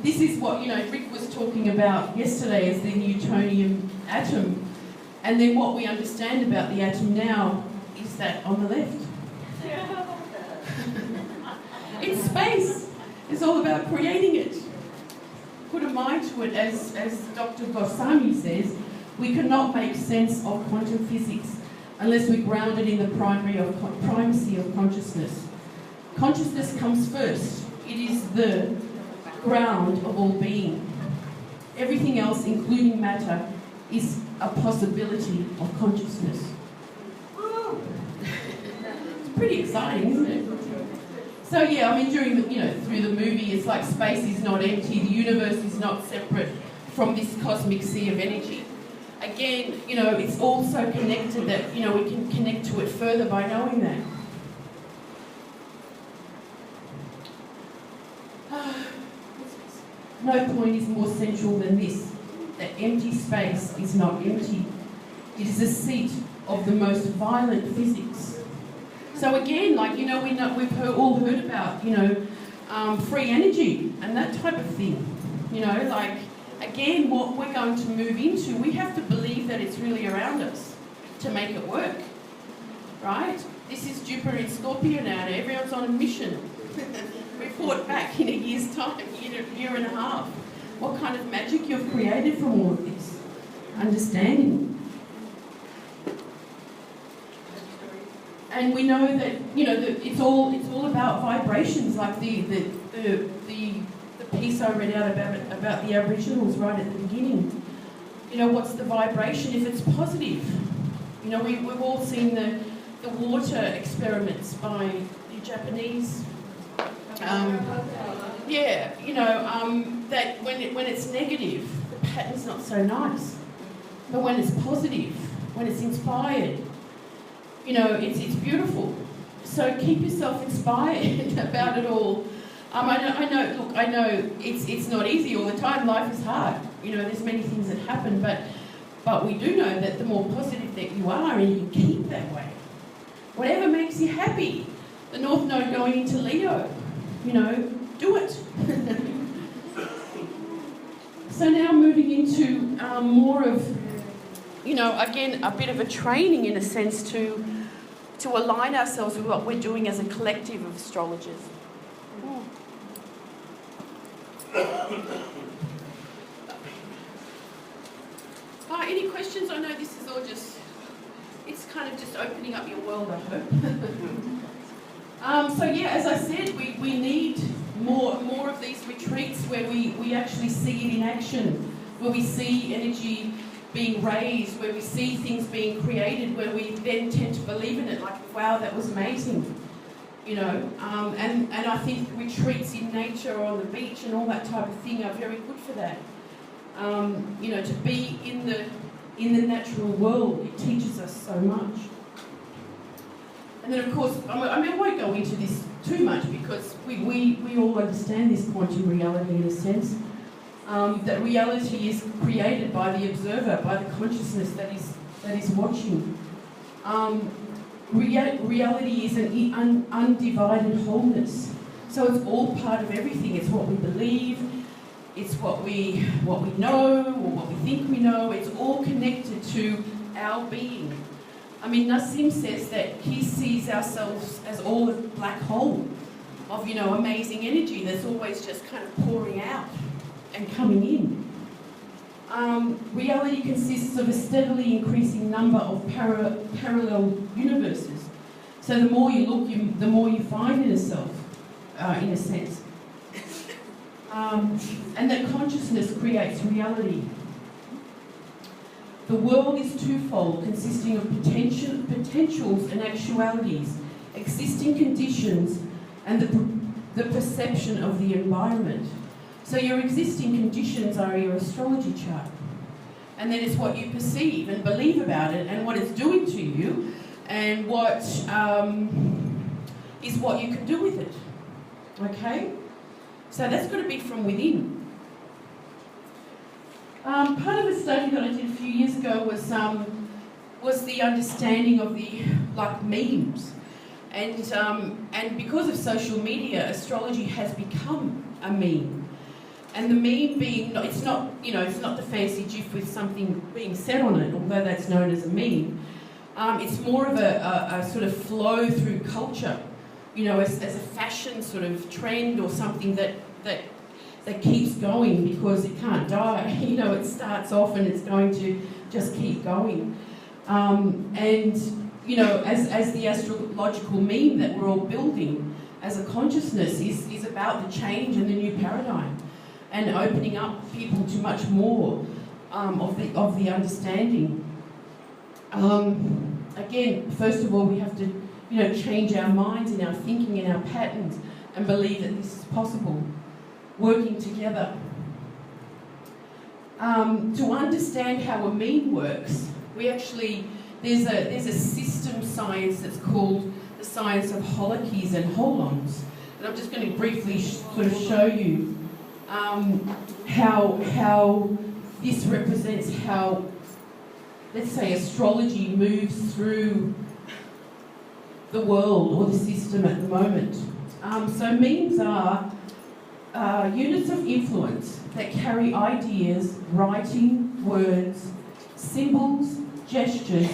This is what, Rick was talking about yesterday as the Newtonian atom. And then what we understand about the atom now is that on the left. It's space. It's all about creating it. Put a mind to it, as Dr. Goswami says, we cannot make sense of quantum physics unless we ground it in the primacy of consciousness. Consciousness comes first. It is the ground of all being. Everything else, including matter, is a possibility of consciousness. It's pretty exciting, isn't it? So yeah, I mean, through the movie, it's like space is not empty, the universe is not separate from this cosmic sea of energy. Again, it's all so connected that, we can connect to it further by knowing that. No point is more central than this, that empty space is not empty. It is a seat of the most violent physics. So again, we've all heard about, free energy and that type of thing. Again, what we're going to move into, we have to believe that it's really around us to make it work, right? This is Jupiter in Scorpio now, and everyone's on a mission. Report back in a year's time, year and a half. What kind of magic you've created from all of this. Understanding. And we know that, it's all about vibrations, like the piece I read out about the Aboriginals right at the beginning. What's the vibration if it's positive? We've all seen the water experiments by the Japanese. That when it's negative, the pattern's not so nice. But when it's positive, when it's inspired, it's beautiful. So keep yourself inspired about it all. I know it's not easy all the time. Life is hard. There's many things that happen, but we do know that the more positive that you are, and you keep that way, whatever makes you happy. The North Node going into Leo, do it. So now moving into more of, again, a bit of a training in a sense to align ourselves with what we're doing as a collective of astrologers. Any questions? I know this is all it's kind of just opening up your world, I hope. So yeah, as I said, we need more of these retreats where we actually see it in action, where we see energy being raised, where we see things being created, where we then tend to believe in it, like, wow, that was amazing. And I think retreats in nature or on the beach and all that type of thing are very good for that. To be in the natural world, it teaches us so much. And then, of course, I won't go into this too much because we all understand this quantum reality in a sense. That reality is created by the observer, by the consciousness that is watching. Reality is an undivided wholeness. So it's all part of everything. It's what we believe, it's what we know, or what we think we know. It's all connected to our being. Nassim says that he sees ourselves as all a black hole of, amazing energy that's always just kind of pouring out and coming in. Reality consists of a steadily increasing number of parallel universes. So the more you look, the more you find in yourself, in a sense. And that consciousness creates reality. The world is twofold, consisting of potentials and actualities, existing conditions, and the perception of the environment. So your existing conditions are your astrology chart. And then it's what you perceive and believe about it and what it's doing to you and what is what you can do with it. Okay? So that's got to be from within. Part of a study that I did a few years ago was the understanding of the memes. And because of social media, astrology has become a meme. And the meme being, it's not the fancy GIF with something being said on it, although that's known as a meme. It's more of a sort of flow through culture as a fashion sort of trend or something that keeps going because it can't die. It starts off and it's going to just keep going. As the astrological meme that we're all building as a consciousness is about the change and the new paradigm and opening up people to much more of the understanding. Again, first of all, we have to change our minds and our thinking and our patterns and believe that this is possible, working together. To understand how a meme works, there's a system science that's called the science of holokeys and holons. And I'm just going to briefly sort of show you how this represents how, let's say, astrology moves through the world or the system at the moment. So memes are units of influence that carry ideas, writing, words, symbols, gestures,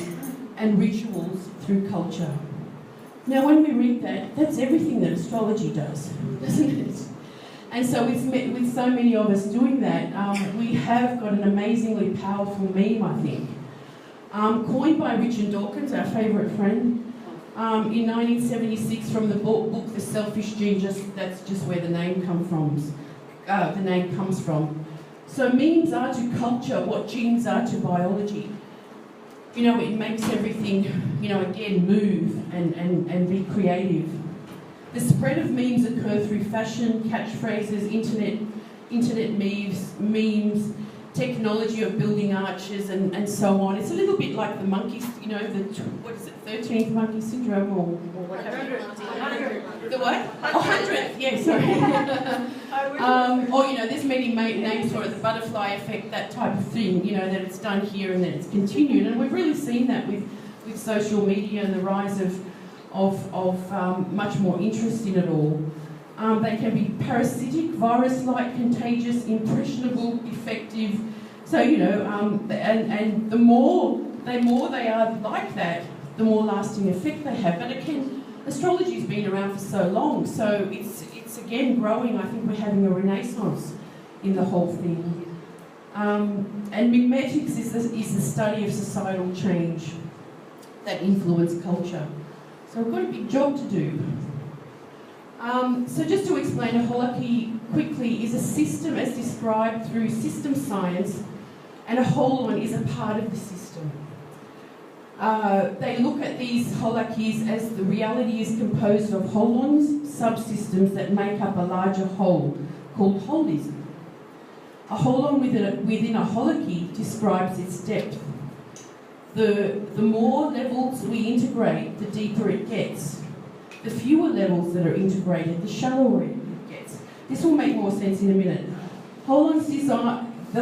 and rituals through culture. Now, when we read that, that's everything that astrology does, doesn't it? And so with so many of us doing that, we have got an amazingly powerful meme, I think. Coined by Richard Dawkins, our favourite friend, in 1976 from the book The Selfish Gene. That's just where the name comes from. So memes are to culture what genes are to biology. It makes everything, again, move and be creative. The spread of memes occur through fashion, catchphrases, internet memes, technology of building arches and so on. It's a little bit like the monkeys, what is it, 13th monkey syndrome or whatever. The what? 100th, yeah, sorry. Or, there's many names for it, the butterfly effect, that type of thing, that it's done here and then it's continued. And we've really seen that with social media and the rise of much more interest in it all. They can be parasitic, virus-like, contagious, impressionable, effective. So, and the more they are like that, the more lasting effect they have. But again, astrology's been around for so long, so it's again growing. I think we're having a renaissance in the whole thing. And memetics is the study of societal change that influence culture. So we've got a big job to do. So just to explain, a holokey quickly is a system as described through system science, and a holon is a part of the system. They look at these holokeys as the reality is composed of holons, subsystems that make up a larger whole, called holism. A holon within a holokey describes its depth. The more levels we integrate, the deeper it gets. The fewer levels that are integrated, the shallower it gets. This will make more sense in a minute. The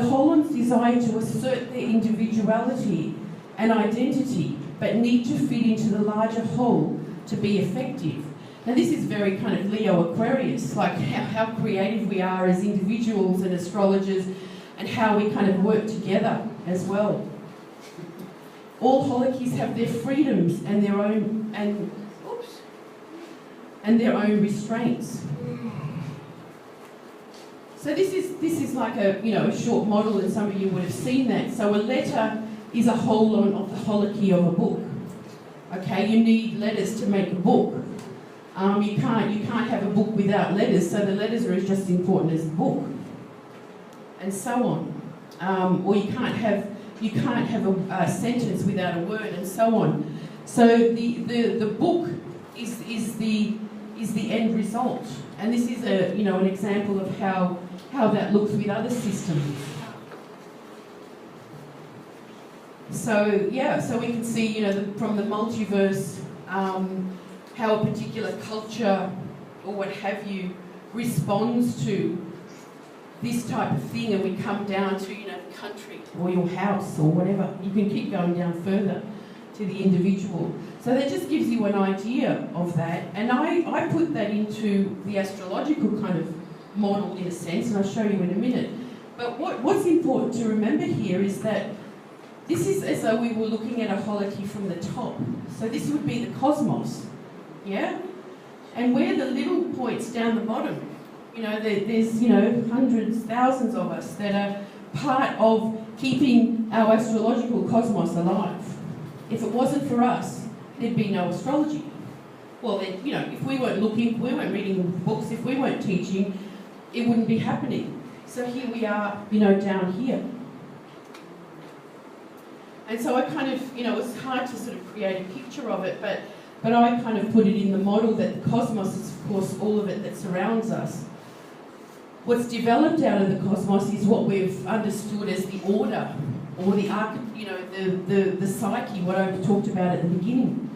holons desire to assert their individuality and identity, but need to fit into the larger whole to be effective. Now this is very kind of Leo Aquarius, like how creative we are as individuals and astrologers, and how we kind of work together as well. All holokeys have their freedoms and their own restraints. So this is like a short model, and some of you would have seen that. So a letter is a holon of the holokey of a book. Okay, you need letters to make a book. You can't have a book without letters, so the letters are just as important as the book, and so on. Or you can't have a sentence without a word, and so on. So the book is the end result, and this is an example of how that looks with other systems. So we can see from the multiverse how a particular culture or what have you responds to this type of thing, and we come down to the country or your house or whatever. You can keep going down further to the individual. So that just gives you an idea of that, and I put that into the astrological kind of model in a sense, and I'll show you in a minute. But what's important to remember here is that this is as though we were looking at a holokey from the top. So this would be the cosmos, yeah? And we're the little points down the bottom. You know, there's, you know, hundreds, thousands of us that are part of keeping our astrological cosmos alive. If it wasn't for us, there'd be no astrology. Well, then, you know, if we weren't looking, if we weren't reading books, if we weren't teaching, it wouldn't be happening. So here we are, you know, down here. And so I kind of, you know, it was hard to sort of create a picture of it, but I kind of put it in the model that the cosmos is, of course, all of it that surrounds us. What's developed out of the cosmos is what we've understood as the order, or the you know, the psyche, what I talked about at the beginning,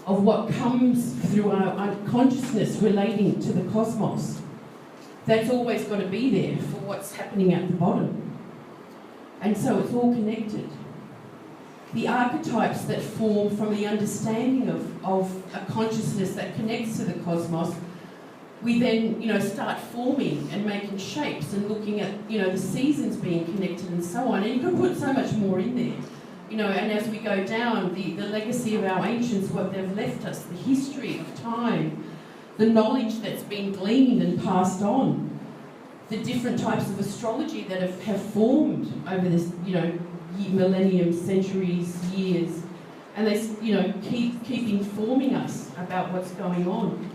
of what comes through our unconsciousness relating to the cosmos. That's always got to be there for what's happening at the bottom. And so it's all connected. The archetypes that form from the understanding of a consciousness that connects to the cosmos, we then, you know, start forming and making shapes and looking at, you know, the seasons being connected and so on. And you can put so much more in there. You know, and as we go down, the legacy of our ancients, what they've left us, the history of time, the knowledge that's been gleaned and passed on, the different types of astrology that have formed over this, you know, millenniums, centuries, years, and they, you know, keep informing us about what's going on.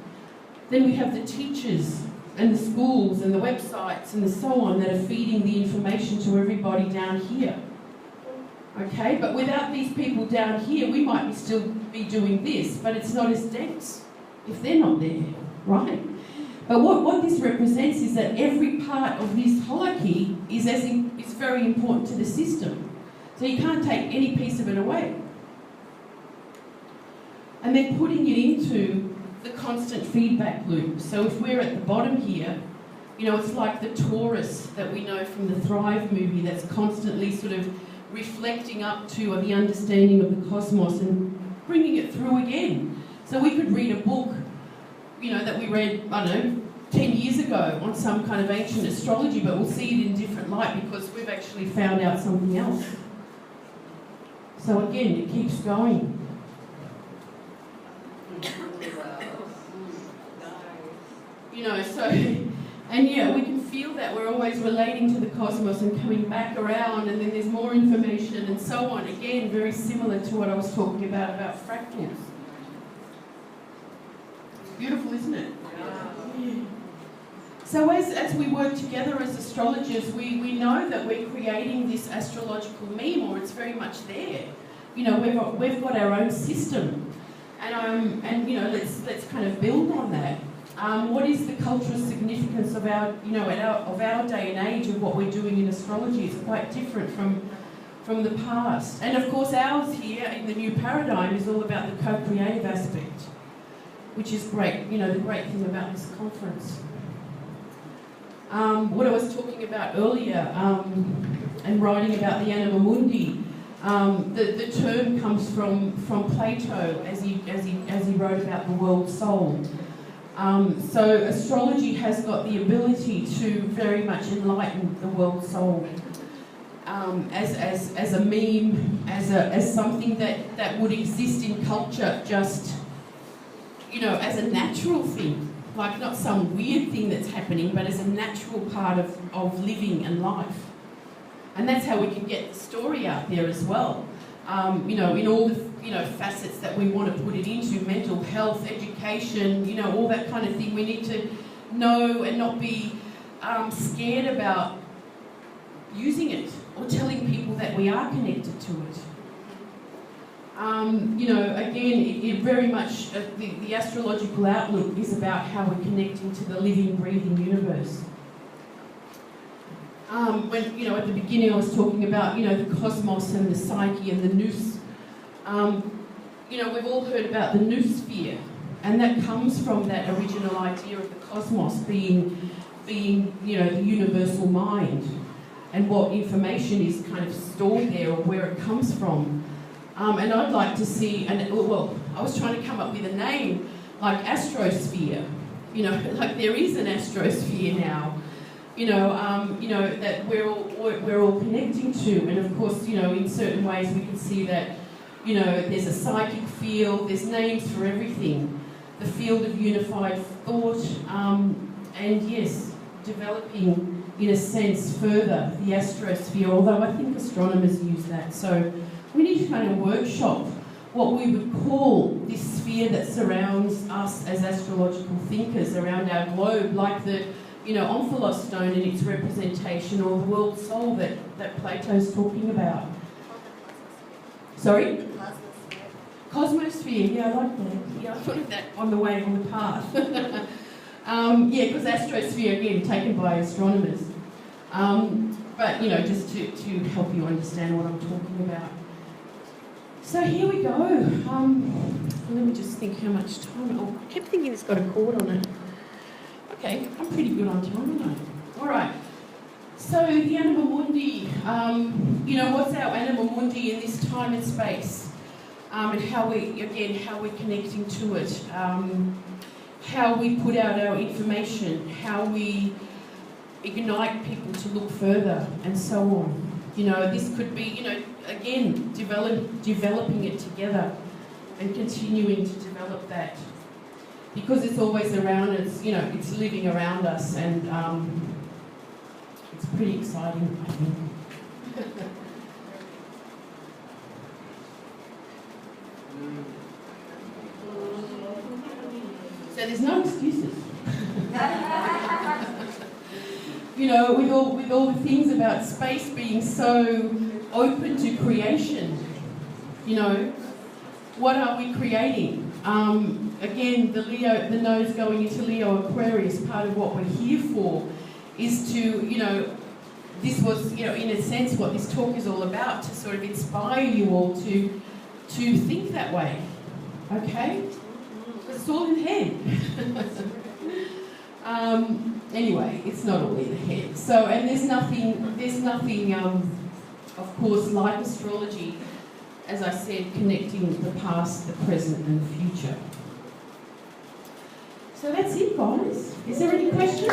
Then we have the teachers and the schools and the websites and so on that are feeding the information to everybody down here. Okay, but without these people down here, we might still be doing this, but it's not as dense if they're not there, right? But what this represents is that every part of this hierarchy is very important to the system. So you can't take any piece of it away. And then putting it into the constant feedback loop. So if we're at the bottom here, you know, it's like the Taurus that we know from the Thrive movie that's constantly sort of reflecting up to the understanding of the cosmos and bringing it through again. So we could read a book, you know, that we read, I don't know, 10 years ago on some kind of ancient astrology, but we'll see it in different light because we've actually found out something else. So again, it keeps going. You know, so, and yeah, we can feel that we're always relating to the cosmos and coming back around, and then there's more information and so on. Again, very similar to what I was talking about fractals. Beautiful, isn't it? Yeah. So as we work together as astrologers, we know that we're creating this astrological meme, or it's very much there. You know, we've got our own system, and you know, let's kind of build on that. What is the cultural significance of our, you know, of our day and age of what we're doing in astrology? It's quite different from the past, and of course ours here in the new paradigm is all about the co-creative aspect, which is great. You know, the great thing about this conference. What I was talking about earlier, and writing about the Anima Mundi, the term comes from Plato as he wrote about the world soul. So astrology has got the ability to very much enlighten the world soul, as a meme, as something that would exist in culture, just, you know, as a natural thing. Like not some weird thing that's happening, but as a natural part of living and life. And that's how we can get the story out there as well. You know, in all the, you know, facets that we want to put it into, mental health, education, you know, all that kind of thing. We need to know and not be scared about using it or telling people that we are connected to it. You know, again, it very much, the astrological outlook is about how we're connecting to the living, breathing universe. When, you know, at the beginning I was talking about, you know, the cosmos and the psyche and the nous. You know, we've all heard about the noosphere, and that comes from that original idea of the cosmos being, you know, the universal mind, and what information is kind of stored there, or where it comes from. And I'd like to see, well, I was trying to come up with a name, like astrosphere. You know, like there is an astrosphere now. You know, that we're all connecting to, and of course, you know, in certain ways we can see that, you know, there's a psychic field, there's names for everything. the field of unified thought, and yes, developing, in a sense, further the astrosphere, although I think astronomers use that. So we need to kind of workshop what we would call this sphere that surrounds us as astrological thinkers around our globe, like the Omphalos stone and its representation, or the world soul that Plato's talking about. Sorry? Cosmosphere, yeah, I like that. Yeah, I thought of that on the way on the path. Yeah, because astrosphere, again, taken by astronomers. But, just to help you understand what I'm talking about. So here we go. Let me just think how much time. Oh, I kept thinking it's got a cord on it. Okay, I'm pretty good on time, aren't I? All right. So the Anima Mundi, what's our Anima Mundi in this time and space? And how we're connecting to it. How we put out our information. How we ignite people to look further, and so on. This could be, again, developing it together and continuing to develop that. Because it's always around us, it's living around us, and it's pretty exciting, I think. So there's no excuses. With all the things about space being so open to creation, what are we creating? Again, the nose going into Leo Aquarius, part of what we're here for is to, this was, in a sense, what this talk is all about, to sort of inspire you all to think that way, okay? Because it's all in the head. Anyway, it's not all in the head. So, and there's nothing, of course, like astrology, as I said, connecting the past, the present, and the future. So that's it, guys. Is there any questions?